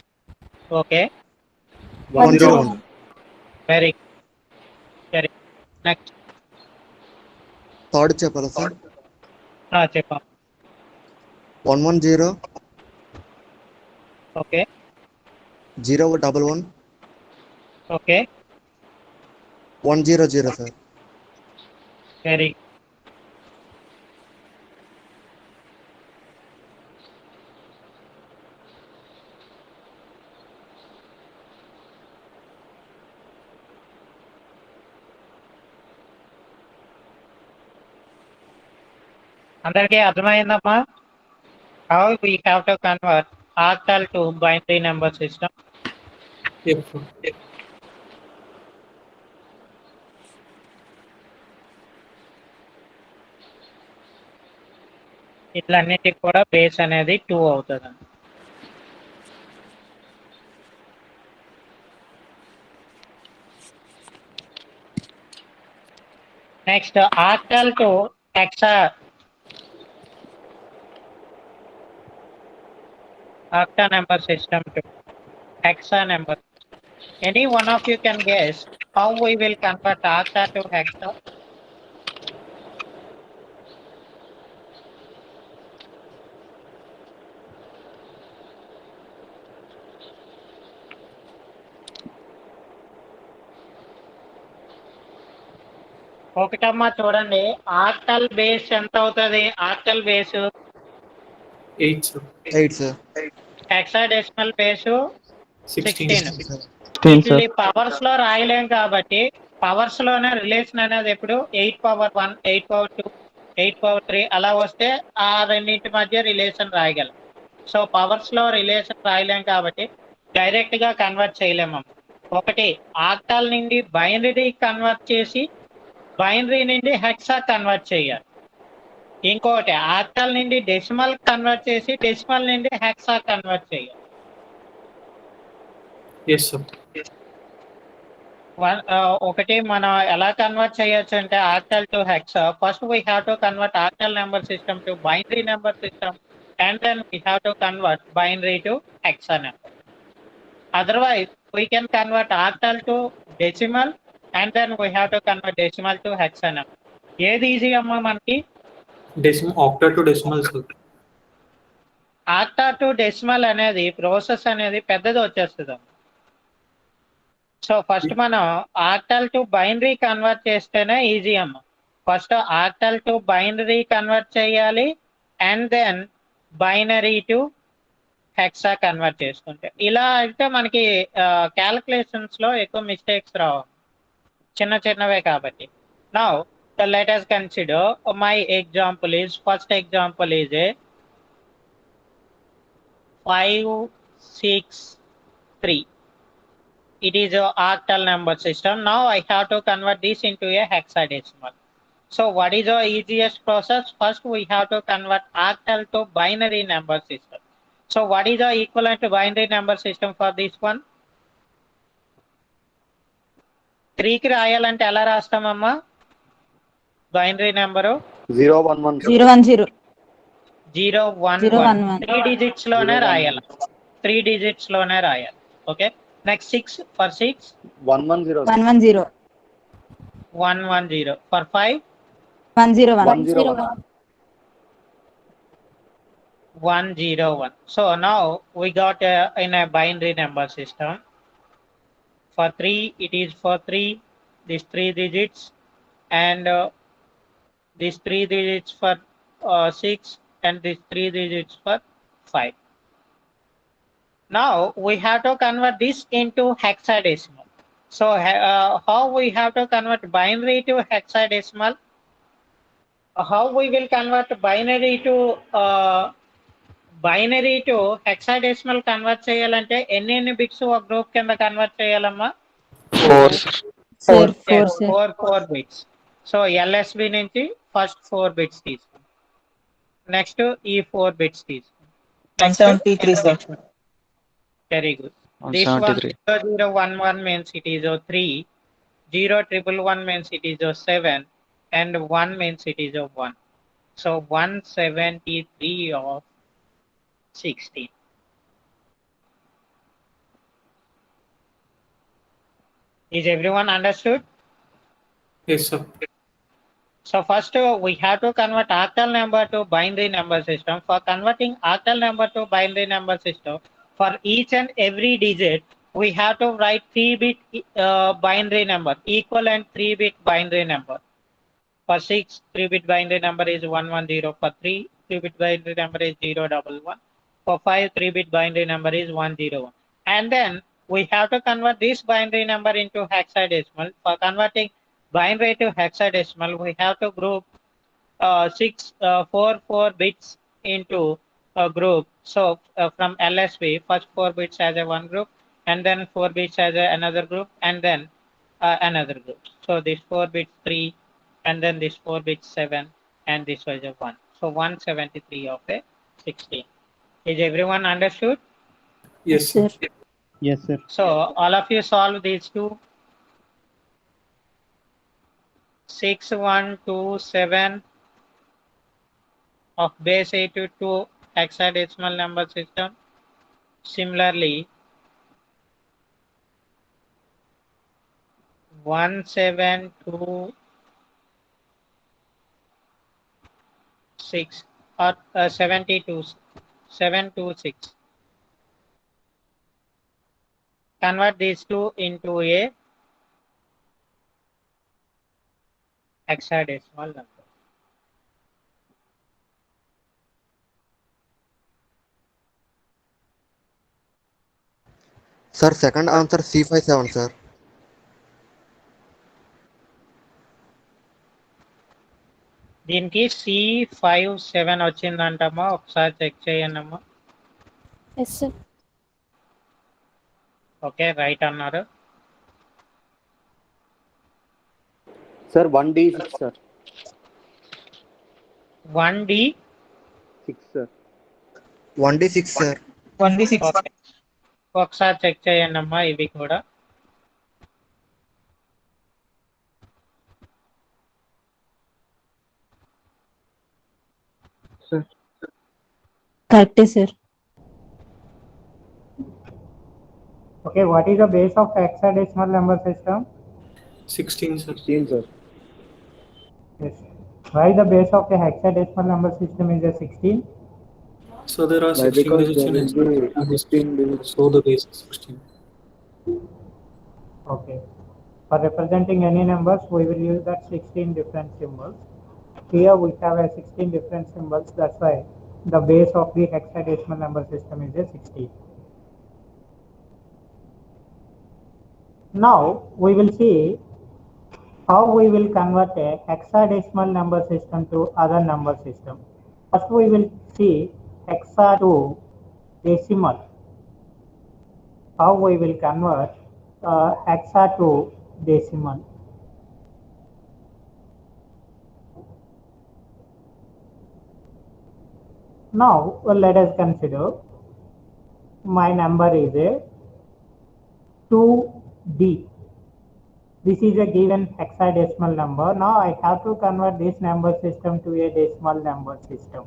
Okay. 101. Very. Next. Third చెప్పాలా sir? చెప్పమ్మా. 110. Okay. 011. Okay. 100, sir. Very. అందరికీ అర్థమైందమ్మా? How we have to convert octal to binary number system? Yes, sir. ఇట్లన్నిటికి కూడా base అనేది 2 అవుతుంది. Next octal to hexa. Octa number system to hexa number. Any one of you can guess how we will convert octa to hexa? ఒకటమ్మా చూడండి, octal base ఎంత అవుతుంది? Octal base 8, sir. 8, sir. Hexadecimal base 16. 16, sir. Powers లో రాయలేం కాబట్టి powers లోనే relation అనేది ఎప్పుడు 8 power 1, 8 power 2, 8 power 3 అలా వస్తే ఆ రెండింటి మధ్య రిలేషన్ రాయగలం. సో పవర్స్ లో రిలేషన్ రాయలేం కాబట్టి డైరెక్ట్ గా కన్వర్ట్ చేయలేము. ఒకటి ఆక్టాల్ నుండి బైనరీ కన్వర్ట్ చేసి బైనరీ నుండి హెక్సా కన్వర్ట్ చేయాలి. ఇంకొకటి ఆక్టాల్ నుండి డెసిమల్ కన్వర్ట్ చేసి డెసిమల్ నుండి హెక్సా కన్వర్ట్ చేయాలి. Yes, sir. ఒకటి మనం ఎలా కన్వర్ట్ చేయొచ్చు అంటే octal to hexa. First we have to convert octal number system to binary number system and then we have to convert binary to hexa number. Otherwise we can convert octal to decimal and then we have to convert decimal to hexa number. ఏది easy అమ్మా మనకి? Octa to decimal, sir. Octa to decimal అనేది process అనేది పెద్దది వచ్చేస్తుంది. So first మనం octal to binary convert చేస్తేనే easy అమ్మ. First octal to binary convert చేయాలి and then binary to hexa convert చేసుకుంటే. ఇలా అయితే మనకి క్యాలిక్యులేషన్స్ లో ఎక్కువ మిస్టేక్స్ రావు, చిన్న చిన్నవే కాబట్టి. Now let us consider my example is, first example is a 563. It is a octal number system. Now I have to convert this into a hexadecimal. So what is our easiest process? First, we have to convert octal to binary number system. So what is our equivalent to binary number system for this one? 3 కి రాయాలంటే ఎలా రాస్తామమ్మా binary number 011 zero one zero 011 3 digits లోనే రాయాలి 3 digits లోనే రాయాలి okay next 6 for 6 110 110 110 for 5 101 101. So now we got in a binary number system. For 3, it is for 3, these 3 digits, and these 3 digits for 6, and these 3 digits for 5. Now we have to convert this into hexadecimal. So how we have to convert binary to hexadecimal? How we will convert binary to hexadecimal convert చేయాలంటే ఎన్ని bits ఒక group కింద convert చేయాలమ్మా 4 bits so LSB నుంచి first 4 bits తీసుకోండి next ఈ 4 bits తీసుకోండి 173 sir. Very good this one 0011 means it is 3 0111 means it is 7 and 1 means it is 1 so 173 of 16. Is everyone understood? Yes, sir. So first we have to convert octal number to binary number system. For converting octal number to binary number system, for each and every digit, we have to write 3-bit binary number, equivalent 3-bit binary number. For 6, 3-bit binary number is 110. For 3, 3-bit binary number is 011. For 5, 3-bit binary number is 101. And then we have to convert this binary number into hexadecimal. For converting binary to hexadecimal, we have to group 4 bits into a group. So from LSB, first 4 bits as a one group, and then 4 bits as another group, and then another group. So this 4 bits 3, and then this 4 bits 7, and this was a 1. So 173 of a 16. Is everyone understood? Yes, sir. Yes, sir. So all of you solve these two. 6127 of base 82 hexadecimal number system. Similarly, 1726 or 726. Convert these two into a hexadecimal number. Sir, second answer C57, sir. దీనికి C57 వచ్చిందంటమ్మా ఒకసారి check చేయండమ్మా Yes, sir. Okay right అన్నారు Sir, 1D6 sir. 1D 6 sir. 1D6, sir. 1d6. Okay ఒకసారి check చేయండి అమ్మా ఇవి కూడా కరెక్టే sir. Okay, what is the base of hexadecimal number system? 16, sir. 16 sir. Yes. Why the base of a hexadecimal number system is a 16? So there are Why? 16 Because digits in there it. will be And 16 digits, so the base is 16. Okay. For representing any numbers, we will use that 16 different symbols. Here we have a 16 different symbols. That's why the base of the hexadecimal number system is a 16. Now we will see how we will convert a hexadecimal number system to other number system. First we will see hexa to decimal. How we will convert hexa to decimal. Now, let us consider my number is a 2D. This is a given hexadecimal number. Now I have to convert this number system to a decimal number system.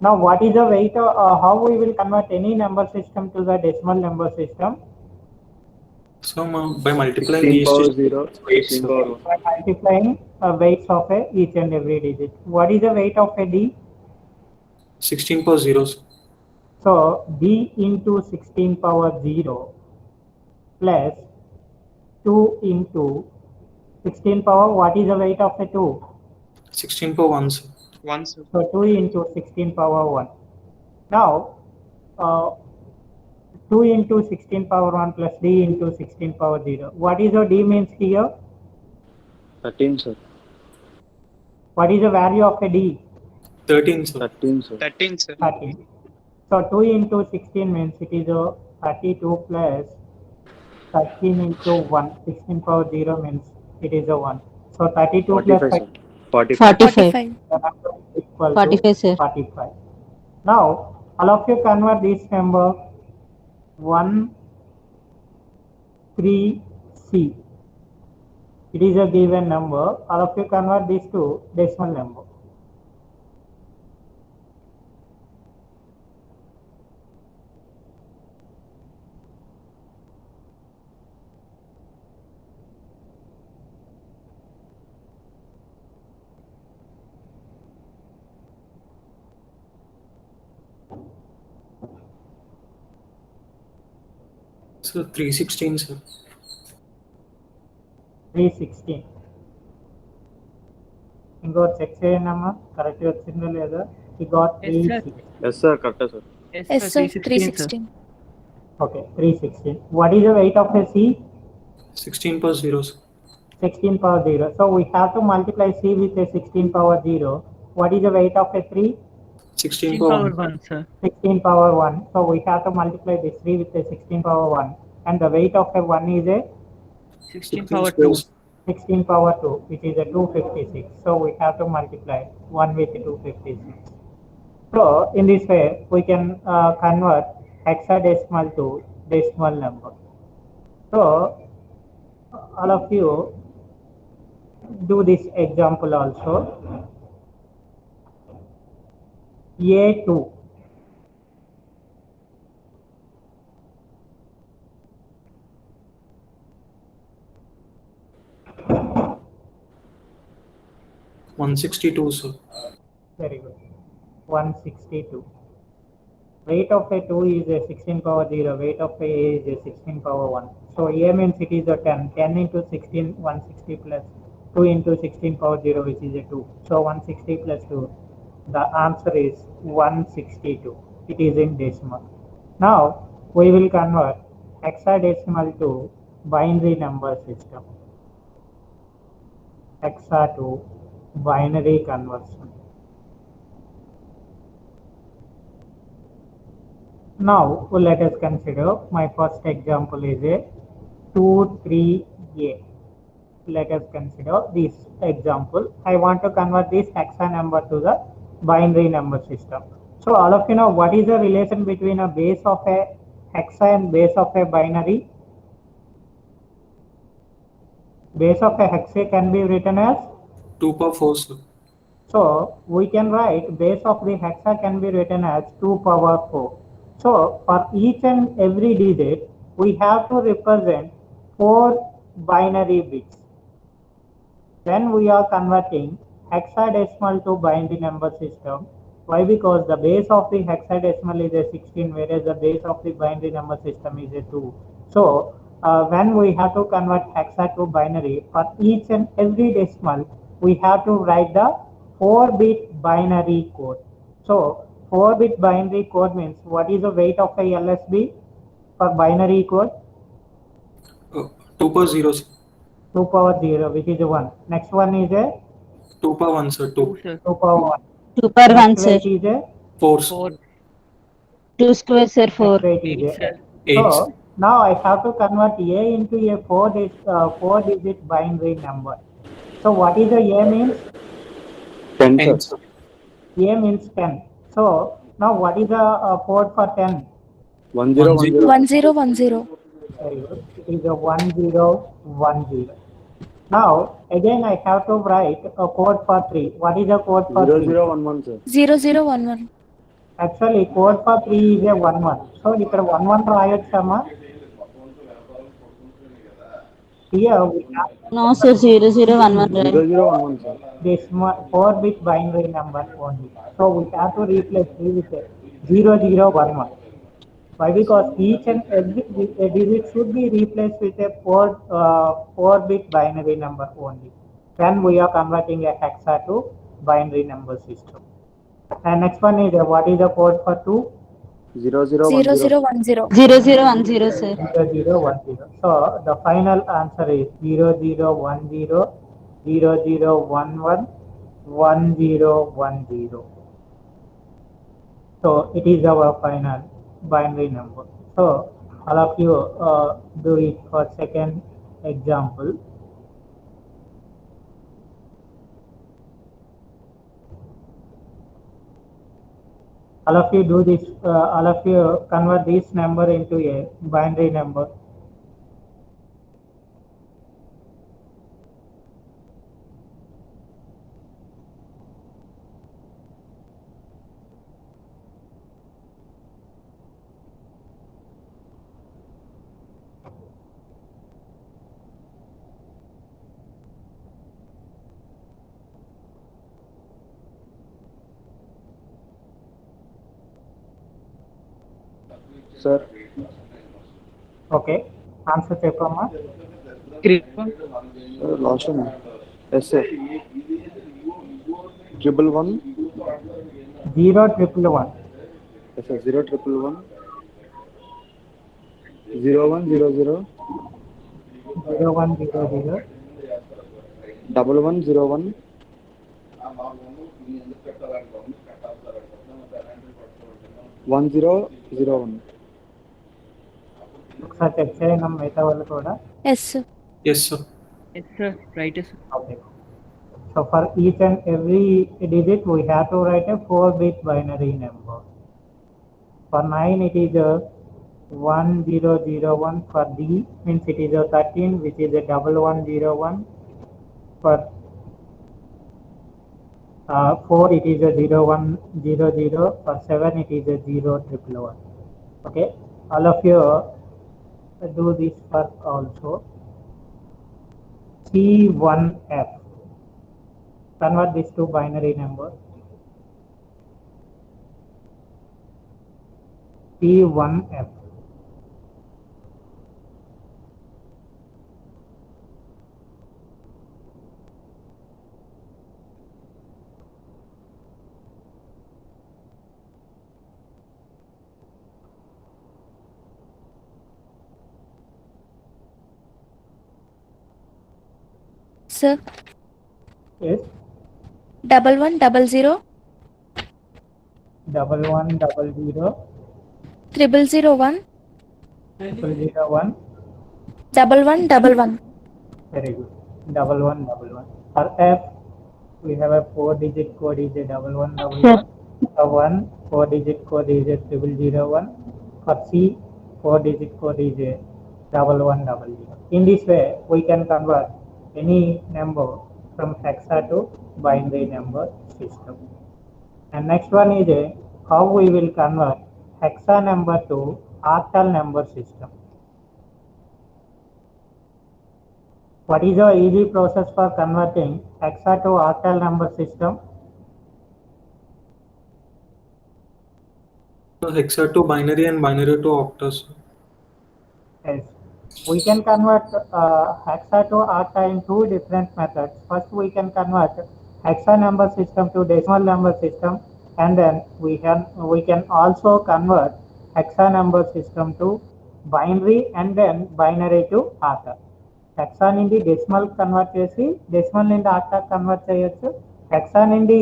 Now what is the weight of how we will convert any number system to the decimal number system? So by multiplying 16 these power two 0, weights, 16 power 1. By multiplying weights of each and every digit. What is the weight of a D? 16 power 0. So D into 16 power 0 plus 2 into 16 power, what is the weight of a 2? 16 power 1, sir. So 2 into 16 power 1. Now 2 into 16 power 1 plus D into 16 power 0. What is the D means here? 13, sir. What is the value of a D? 13, sir. 13, sir. 13. So 2 into 16 means it is a 32 plus 13 into 1. 16 power 0 means it is a 1. So 32 45, plus sir. 45. 45. 45. the number is equal 45, to sir. 45. Now, all of you convert this number 1, 3, C. It is a given number. All of you convert this to decimal number. So 316, sir. 316. ఇంకోటి check చేయండి అమ్మా correct వచ్చిందో లేదా ఈ got Yes, sir. 316. Yes, sir. Correct, sir. Yes, sir. 316, sir. 316. Okay, 316. What is the weight of a C? 16 power 0, sir. 16 power 0. So we have to multiply C with a 16 power 0. What is the weight of a 3? 16 16 power power 1. 1, sir. 16 power 1. So we have to multiply this 3 with a 16 power 1. And the weight of a 1 is a 16 power 2. 16 power 2, which is a 256. So we have to multiply 1 with 256. So in this way, we can convert hexadecimal to decimal number. So all of you do this example also. A2. $162, sir. Very good. 162. Weight of a 2 is a 16 power 0. Weight of a is a 16 power 1. So A means it is a 10. 10 into 16, 160 plus 2 into 16 power 0, which is a 2. So 160 plus 2. The answer is 162. It is in decimal. Now we will convert hexadecimal to binary number system. Hexa to binary conversion. Now let us consider my first example is a 23A. Let us consider this example. I want to convert this hexa number to the binary number system. So all of you know what is the relation between a base of a hexa and base of a binary? Base of a hexa can be written as, 2 power 4, sir. so we can write base of the hexa can be written as 2 power 4. So for each and every digit, we have to represent 4 binary bits. When we are converting hexadecimal to binary number system, why? Because the base of the hexadecimal is a 16, whereas the base of the binary number system is a 2. So when we have to convert hexa to binary, for each and every decimal, we have to write the 4-bit binary code. So 4-bit binary code means what is the weight of a LSB for binary code? 2 power 0, sir. 2 power 0, which is 1. Next one is a 2 power 1, sir. 2. 2, sir. 2 power 1. 2 per 1, Next sir. weight is a 4, sir. 4, 2 square, sir, 4. next weight 8, is a sir. 8, So sir. now I have to convert A into a 4-digit binary number. So what is the A means? 10, 10, sir. sir. A means 10. So now what is the code for 10? 1010. 1010. Very good. It is a 1010. Now again I have to write a code for 3. What is the code for 3? 0011 sir. 0011. Actually code for 3 is a 11. So ఇక్కడ 11 రాయొచ్చమ్మా? Here we have No, sir. 0011. Right? 0011 sir. this 4-bit binary number only. So we have to replace 3 with a 0011. Why? Because each and every digit should be replaced with a 4-bit binary number only. Then we are converting a hexa to binary number system. And next one is what is the code for 2? 0010. 0010. 0010, sir. 0010. So the final answer is 0010 0011 1010. So it is our final binary number. So all of you do it for second example. All of you do this. All of you convert this number into a binary number. Sir. Okay. Answer చెప్పమ్మా. Last one. Essay. 111. 0111. Yes sir. 0111. 0100. 0100. 1101. 1001. ఒకసారి check చేయండి మిగతా వాళ్ళు కూడా. Yes, sir. Yes, sir. Yes, sir. Right, sir. Okay. So for each and every digit we have to write a 4-bit binary number. For 9 it is a 1001. For D means it is a 13, which is a 1101. For 4 it is a 0100. For 7 it is a 0111. Okay, all of you do this first also. C1F. Convert this to binary number. C1F. Sir. Yes. 1100. 1100. 0001. 001. 1111. Very good. 1111. For F, we have a 4-digit code is a 1111. For 1, 4-digit code is a 0001. For C, 4-digit code is a 1100. In this way, we can convert any number from hexa to binary number system. And next one is how we will convert hexa number to octal number system. What is the easy process for converting hexa to octal number system? So hexa to binary and binary to octa, sir. Yes. We can convert hexa to octa in 2 different methods. First, we can convert hexa number system to decimal number system, and then we can also convert hexa number system to binary and then binary to octa. Hexa నుండి decimal convert చేసి decimal నుండి octa convert చేయొచ్చు. Hexa నుండి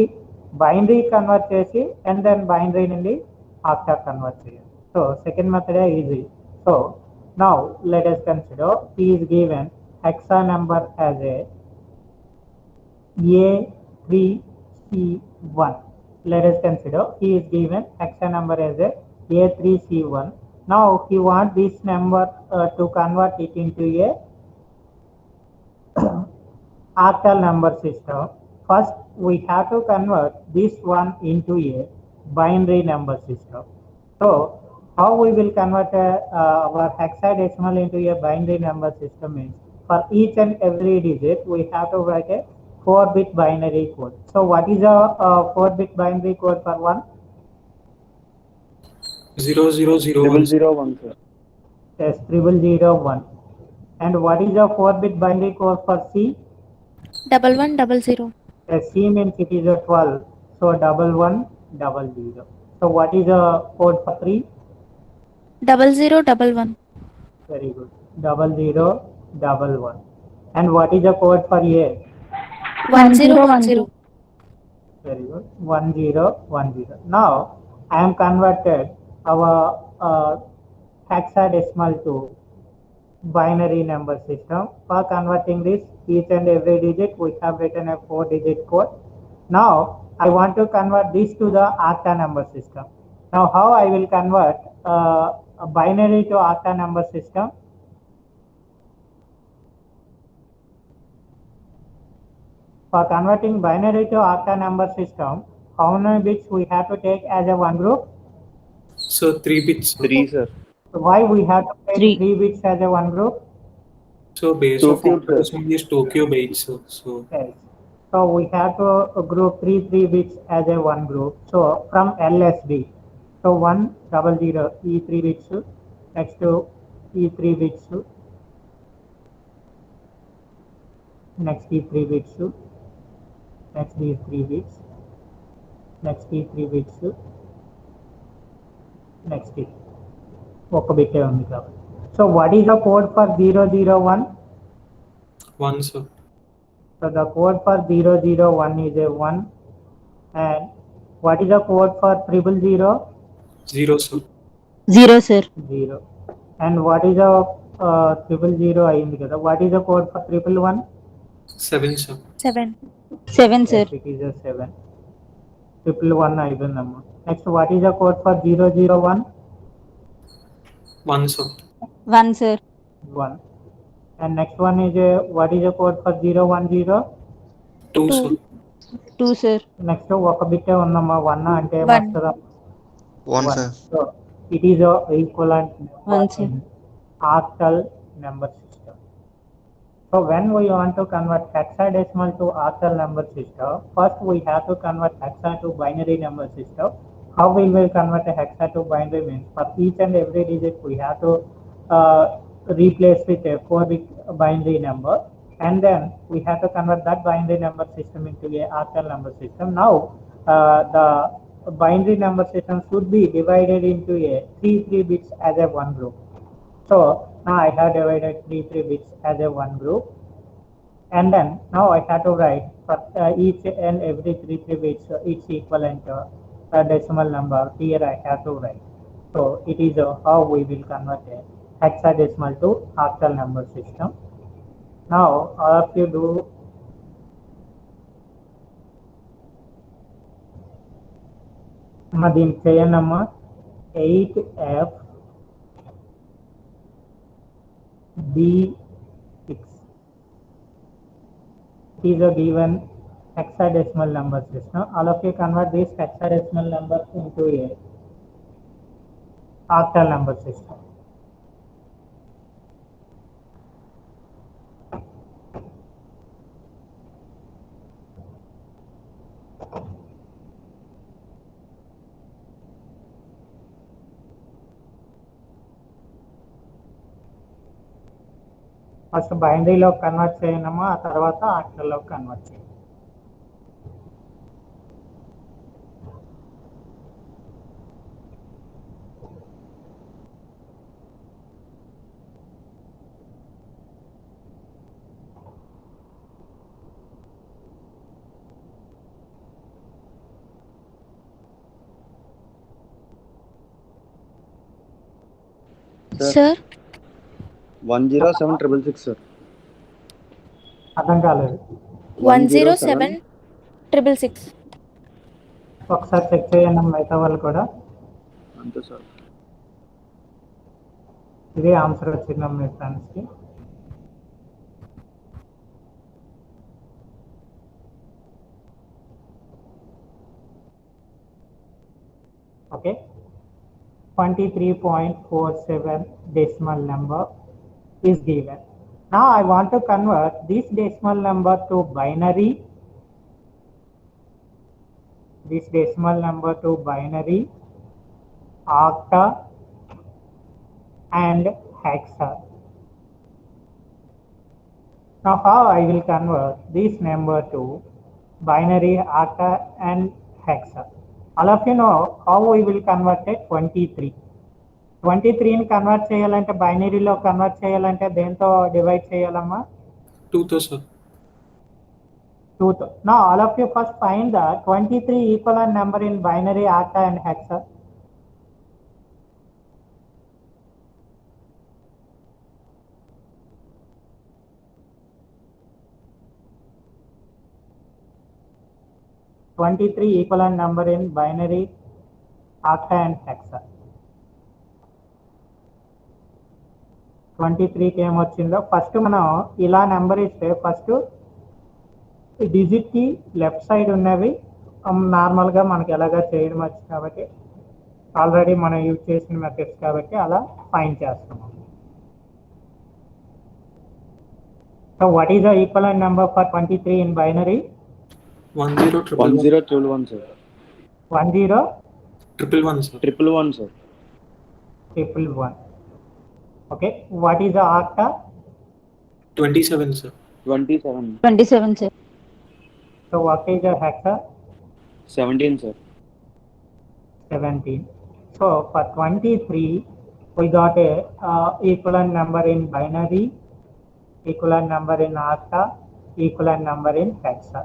binary convert చేసి and then binary నుండి octa convert చేయొచ్చు. So second method is easy. So now let us consider P is given hexa number as a A3C1. let us consider he is given hexa number as a A3C1. Now he wants this number to convert it into a octal number system. First, we have to convert this one into a binary number system. So, how we will convert our hexadecimal into a binary number system is, for each and every digit, we have to write a 4-bit binary code. So, what is a 4-bit binary code for 1? 0001. 001, sir. Yes, 0001. And what is a 4-bit binary code for C? 1100. Yes, C means it is a 12. So 1100. So what is a code for 3? 0011. Very good. 0011. And what is the code for A? 1010. Very good. 1010. Now I am converted our hexadecimal to binary number system. For converting this, each and every digit we have written a 4-digit code. Now I want to convert this to the octa number system. Now how I will convert a binary to octa number system? For converting binary to octa number system, how many bits we have to take as a one group? So 3 bits. 3, sir. So why we have to take Three. 3 bits as a one group? So base 2 of cubes, sir. octadecimal is 2 cube 8. So Yes. So we have to group 3 bits as a one group. So from LSB. So 100 E3 bits, next to E3 bits, next E3 bits, next E3 bits, next E3 bits, next E. ఒక బిట్టే ఉంది కాబట్టి. So what is the code for 001? 1, sir. So the code for 001 is a 1. And what is the code for 000? 0, sir. 0, sir. 0. And what is the 000 అయింది కదా? What is the code for 111? 7, sir. 7. 7, sir. It is a 7. 111 అయిపోయిందమ్మా. Next, what is the code for 001? 1, sir. 1, sir. 1. And next one is what is the code for 010? 2, sir. 2, sir. Next ఒక బిట్టే ఉందమ్మా. 1 అంటే One. వస్తుందా? 1, sir. So it is a equivalent number 1, sir. in octal number system. So when we want to convert hexadecimal to octal number system, first we have to convert hexa to binary number system. How we will convert a hexa to binary means for each and every digit we have to replace with a 4-bit binary number, and then we have to convert that binary number system into a octal number system. Now the binary number system should be divided into a 3 bits as a one group. So now I have divided 3 bits as a one group, and then now I have to write for each and every 3 bits its equivalent decimal number. Here I have to write. So it is how we will convert a hexadecimal to octal number system. Now all of you do దీనికి చేయండి అమ్మా. 8F B6 is a given hexadecimal number system. All of you convert this hexadecimal number into a octal number system. First బైనరీలో convert చేయనమ్మా, ఆ తర్వాత ఆక్టల్లో convert చేయండి. Sir, 10766, sir. అర్థం కాలేదు. 107 666. ఒకసారి చెక్ చేయండి మిగతా వాళ్ళు కూడా. అంతే సార్. ఇదే ఆన్సర్ వచ్చిందా మీ ఫ్రెండ్స్కి? Okay, 23.47 decimal number is given. Now I want to convert this decimal number to binary. This decimal number to binary, octa and hexa. Now how I will convert this number to binary, octa and hexa? All of you know how we will convert it. 23. 23ని convert చేయాలంటే బైనరీలో convert చేయాలంటే దేంతో divide చేయాలమ్మా? 2తో sir. 2తో. Now all of you first find the 23 equivalent number in binary, octa and hexa. equivalent number in binary, octa and hexa. 23కి ఏమొచ్చిందో first మనం ఇలా నెంబర్ ఇస్తే ఫస్ట్ డిజిట్కి లెఫ్ట్ సైడ్ ఉన్నవి నార్మల్గా మనకి ఎలాగా చేయడం వచ్చు కాబట్టి ఆల్రెడీ మనం యూజ్ చేసిన మెథడ్స్ కాబట్టి అలా ఫైండ్ చేస్తున్నాం. So what is the equivalent number for 23 in binary? 1011 sir. 1011 sir. 111. Okay, what is the octa? 27 sir. 27 sir. So what is the hexa? 17 sir. 17. So for 23 we got a equivalent number in binary, equivalent number in octa, equivalent number in hexa.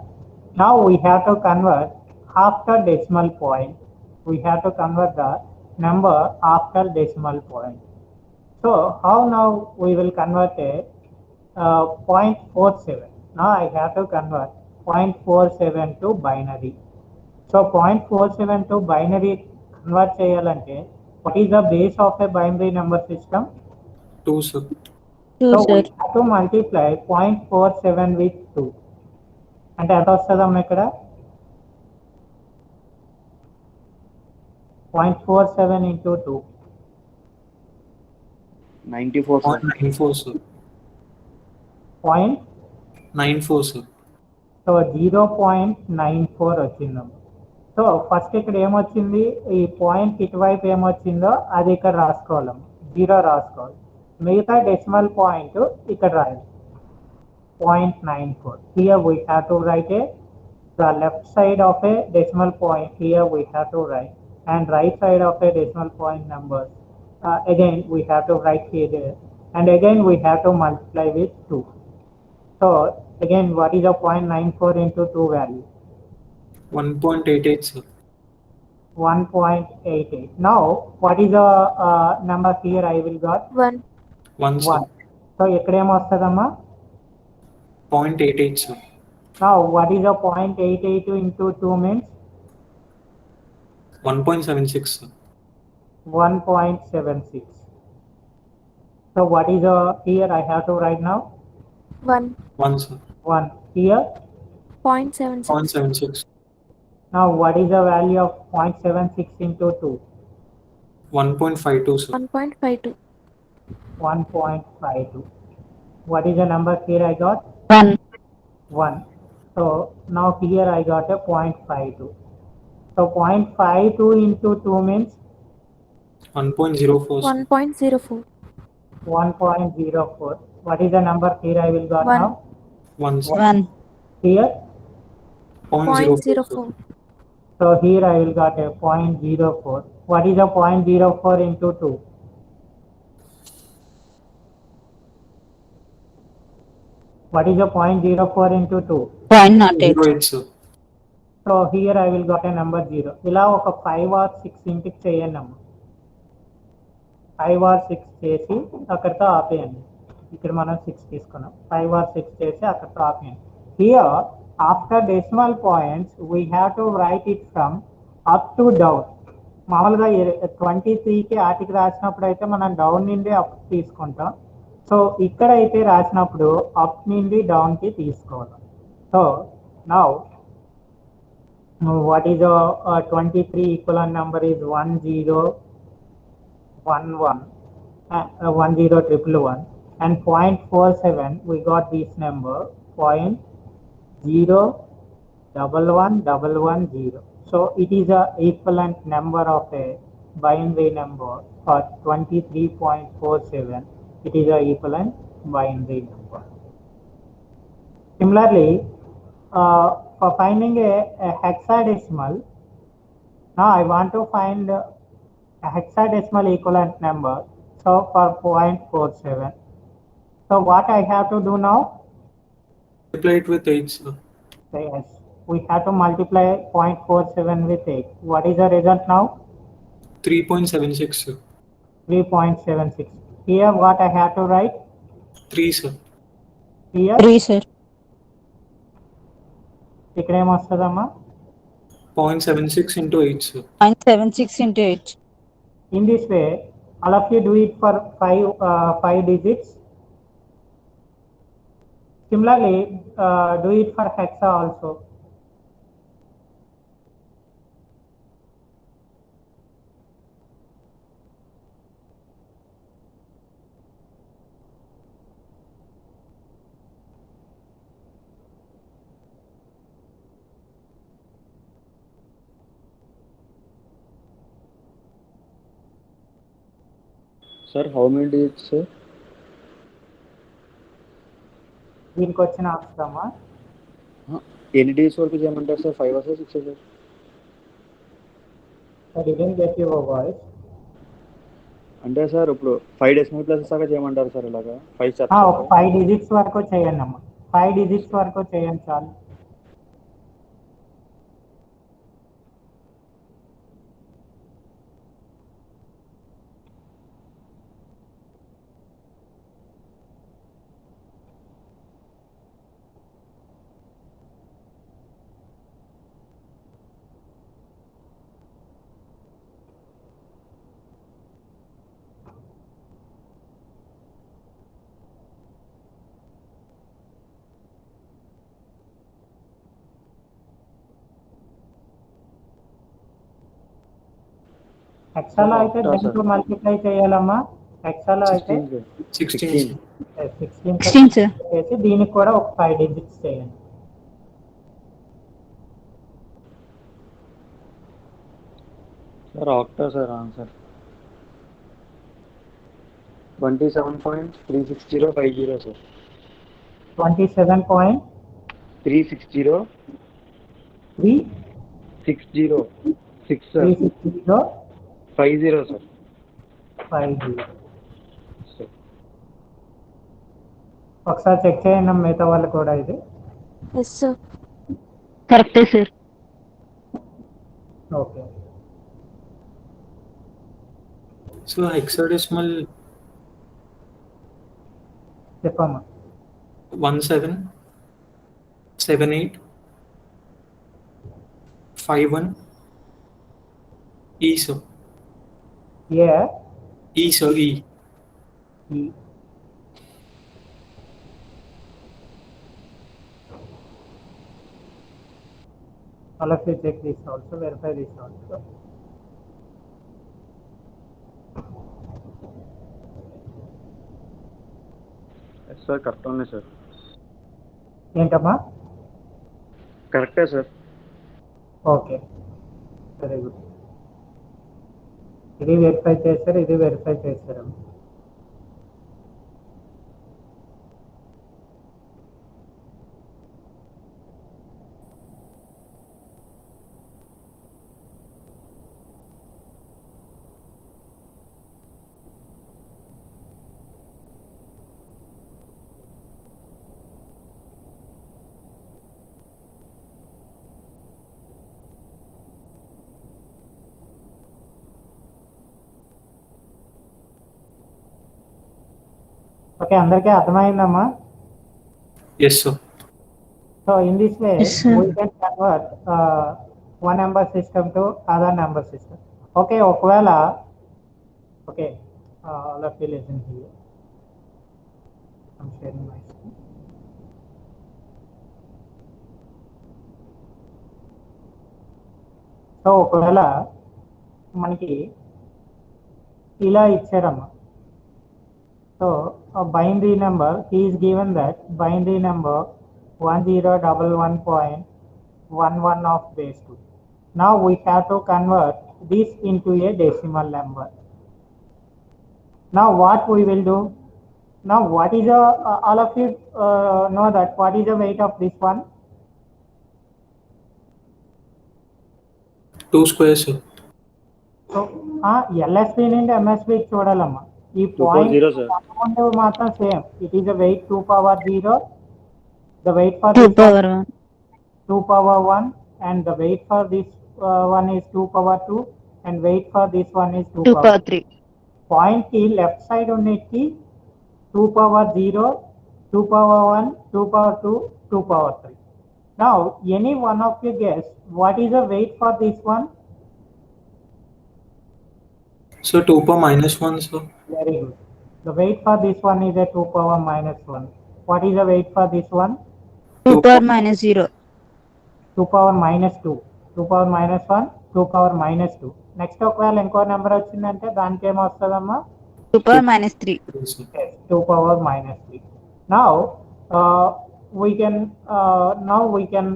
Now we have to convert after decimal point. We have to convert the number after decimal point. So how now we will convert a 0.47. Now I have to convert 0.47 to binary. So 0.47 to binary convert cheyalante, what is the base of a binary number system? 2 sir. 2 So sir. we have to multiply 0.47 with 2. అంటే ఎంత వస్తుందమ్మా ఇక్కడ? 0.47 into 2. 94 sir. 0.94 sir. 0.94 sir. So 0.94 వచ్చిందమ్మా. So first ఇక్కడ ఏమొచ్చింది, ఈ point ఇటువైపు ఏమొచ్చిందో అది ఇక్కడ రాసుకోవాలమ్మా, 0 రాసుకోవాలి. మిగతా డెసిమల్ పాయింట్ ఇక్కడ రాయాలి 0.94. Here we have to write the left side of a decimal point. Here we have to write, and right side of a decimal point numbers. Again we have to write here, and again we have to multiply with 2. So again, what is the 0.94 into 2 value? 1.88 sir. 1.88. Now what is the number here I will got? 1. 1 sir. 1. So ఇక్కడ ఏమొస్తుందమ్మా? 0.88 sir. Now what is the 0.88 into 2 means? 1.76 sir. 1.76. So what is the here I have to write now? 1. 1 sir. 1. Here 0.76. 0.76. now what is the value of 0.76 into 2? 1.52 sir. 1.52. 1.52. What is the number here I got? 1. 1. So now here I got a 0.52. So 0.52 into 2 means 1.04 sir. 1.04. 1.04. What is the number here I will got 1. now? 1 sir. 1. Here, 0.04. so here I will got a 0.04. What is the 0.04 into 2? What is the 0.04 into 2? 0.08. 0.08 sir. So here I will got a number 0. ఇలా ఒక 5 or 6 ఇంటికి చేయండి అమ్మ. 5 or 6 చేసి అక్కడితో ఆపేయండి. ఇక్కడ మనం 6 తీసుకున్నాం. 5 or 6 చేసి అక్కడితో ఆపేయండి. Here after decimal points we have to write it from up to down. మామూలుగా 23కి ఆటికి రాసినప్పుడు అయితే మనం డౌన్ నుండి అప్ తీసుకుంటాం. సో ఇక్కడ అయితే రాసినప్పుడు అప్ నుండి డౌన్కి తీసుకోవాలి. So now what is the 23 equivalent number is 1011 10111 and 0.47 we got this number 0.01110. So it is a equivalent number of a binary number for 23.47. It is a equivalent binary number. Similarly, for finding a hexadecimal, now I want to find a hexadecimal equivalent number. So for 0.47, so what I have to do now? Multiply it with 8, sir. Yes, we have to multiply 0.47 with 8. What is the result now? 3.76, sir. 3.76. Here what I have to write? 3, sir. Here 3, sir. ఇక్కడ ఏమొస్తుందమ్మా? 0.76 into 8, sir. 0.76 into 8. In this way, all of you do it for five digits. Similarly, do it for hexa also. Sir, how many digits, sir? దీనికి వచ్చిన అవసరమా? ఎన్ని days వరకు చేయమంటారు sir? 5 sir 6 sir? I didn't get your voice. అంటే sir ఇప్పుడు 5 decimal places దాకా చేయమంటారు సార్ ఇలాగా 5 ఒక steps 5 డిజిట్స్ వరకు చేయండి అమ్మా. 5 డిజిట్స్ వరకు చేయండి చాలు. హెక్సాలో అయితే దేంతో మల్టిప్లై చేయాలమ్మా? హెక్సాలో అయితే 16. 16, sir. చేసి దీనికి కూడా ఒక 5 డిజిట్స్ చేయండి. Sir octa sir answer 27.36050 sir. 27.360 6 sir 50 sir. 50. ఒకసారి చెక్ చేయండి మిగతా వాళ్ళు కూడా ఇది. Yes sir. కరెక్టే సార్. ఓకే. So hexadecimal చెప్పమ్మా. 177851 E, sir. Yeah. E, sir. E. All of you check this also, verify this also. Sir correct ఉంది sir. ఏంటమ్మా? కరెక్టే సార్. Okay, very good. ఇది వెరిఫై చేశారు, ఇది వెరిఫై చేశారు. ఓకే, అందరికీ అర్థమైందమ్మా? Yes, sir. So in this way, Yes, sir. we can convert one number system to other number system. Okay, ఒకవేళ okay, all of you listen here. I'm sharing my screen. So ఒకవేళ మనకి ఇలా ఇచ్చారమ్మా. So binary number is given that binary number 1011.11 of base 2. Now we have to convert this into a decimal number. Now what we will do? Now what is all of you know that what is the weight of this one? 2 squares, sir. So LSB నుండి MSB చూడాలమ్మా. ఈ 2 power point 0, sir. మాత్రం same. It is a weight 2 power 0. The weight for 2 this power 1. 2 power 1 and the weight for this one is 2 power 2 and weight for this one is 2 2 power power 3. Point కి left side ఉన్నకి 2 power 0, 2 power 1, 2 power 2, 2 power 3. Now any one of you guess what is the weight for this one? So 2 power minus 1, sir. Very good. The weight for this one is a 2 power minus 1. What is the weight for this one? 2 power minus 0. 2 power minus 2. 2 power minus 1, 2 power minus 2. Next ఒకవేళ ఇంకో number వచ్చిందంటే దానికి ఏమొస్తుందమ్మా? 2 power minus 3. Yes, sir. Yes, 2 power minus 3. Now we can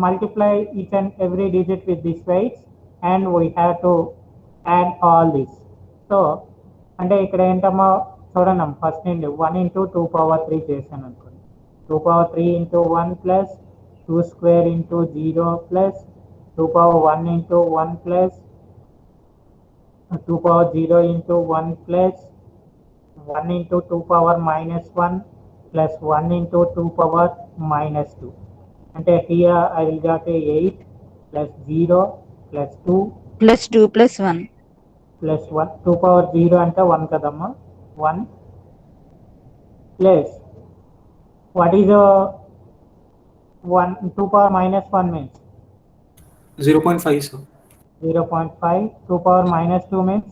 multiply each and every digit with these weights and we have to add all this. So అంటే ఇక్కడ ఏంటమ్మా చూడండి, first నుండి 1 into 2 power 3 చేశాను అనుకోండి. 2 power 3 into 1 plus 2 square into 0 plus 2 power 1 into 1 plus 2 power 0 into 1 plus 1 into 2 power minus 1 plus 1 into 2 power minus 2. అంటే here I will get a 8 plus 0 plus 2 Plus 2 plus 1. plus 1. 2 power 0 అంటే 1 కదమ్మా, 1 plus what is the 2 power minus 1 means 0.5, sir. 0.5. 2 power minus 2 means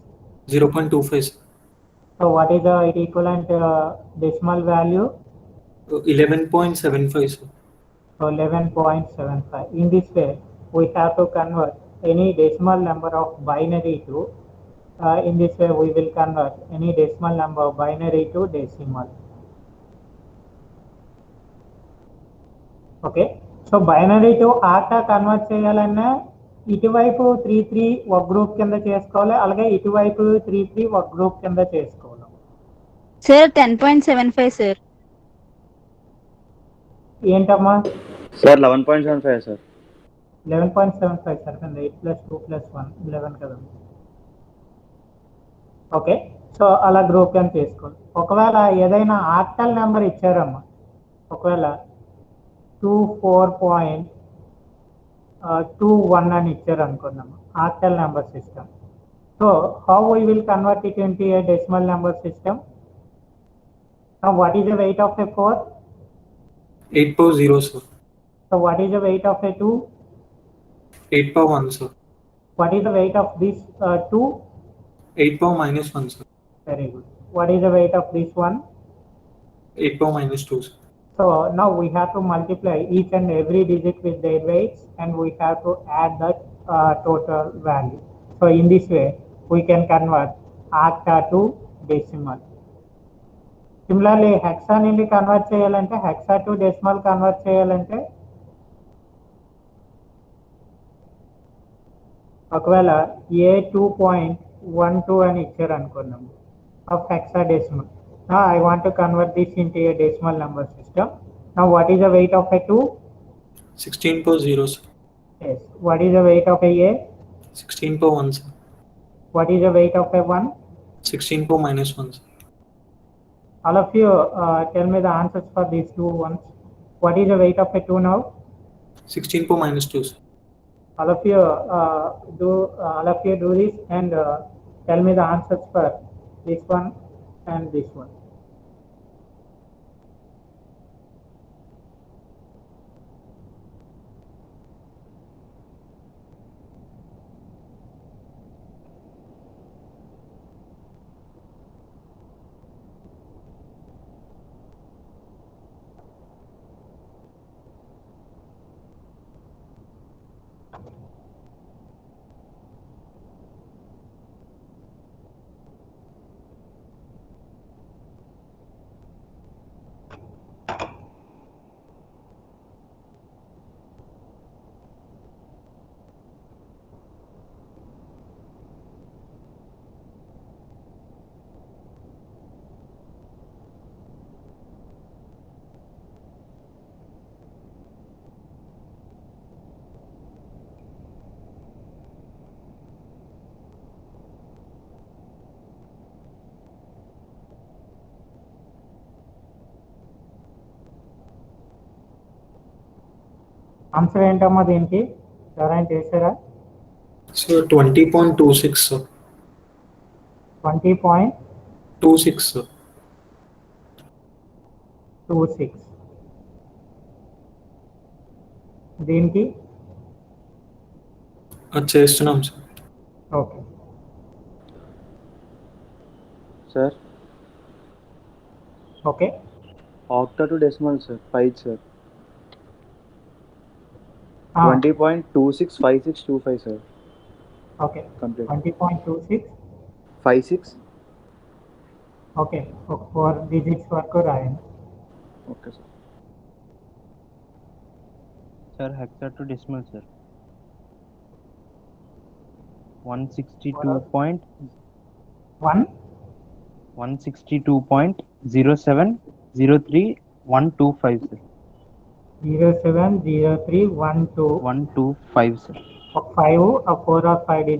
0.25, sir. so what is the equivalent decimal value? 11.75, sir. So 11.75. In this way we have to convert any decimal number of binary to in this way we will convert any decimal number of binary to decimal. Okay, so binary to octa convert చేయాలన్నా ఇటువైపు 3 ఒక group కింద చేసుకోవాలి, అలాగే ఇటువైపు 3 ఒక group కింద చేసుకోవాలి. Sir, 10.75, sir. ఏంటమ్మా? Sir 11.75, sir. 11.75 సరిపోయింది. 8 plus 2 plus 1 11 కదా. ఓకే, సో అలా గ్రూప్ కింద చేసుకోండి. ఒకవేళ ఏదైనా ఆక్టల్ నెంబర్ ఇచ్చారమ్మా, ఒకవేళ 24.21 అని ఇచ్చారు అనుకున్నాము octal number system. So how we will convert it into A decimal number system? What is the weight of a 4? 8 power 0, sir. So what is the weight of a 2? 8 power 1, sir. What is the weight of this 2? 8 power minus 1, sir. Very good. What is the weight of this one? 8 power minus 2, sir. So now we have to multiply each and every digit with their weights and we have to add that total value. So in this way we can convert octa to decimal. Similarly hexa నుండి convert చేయాలంటే hexa to decimal convert చేయాలంటే ఒకవేళ a 2.12 అని ఇచ్చారు అనుకున్నాము of hexadecimal. Now I want to convert this into a decimal number system. Now what is the weight of a 2? 16 power 0, sir. Yes. What is the weight of a 16 power 1, sir. What is the weight of a 1? 16 power minus 1, sir. All of you tell me the answers for these two ones. What is the weight of a 2 now? 16 power minus 2, sir. All of you do this and tell me the answers for this one and this one. Answer ఏంటమ్మా దీనికి? ఎవరైనా చేశారా? So 20.26 sir. 20.26. 26 sir. దీనికి అది చేస్తున్నాం sir. Okay. Sir okay, octa to decimal sir 5 sir 20.265625 sir okay. Complete 20.26. 56. Okay, ఒక 4 digits వరకు రాయండి. Okay sir. Sir hexa to decimal sir 162.070303125 sir. 070312 125 sir. ఒక 5 4 or 5 digits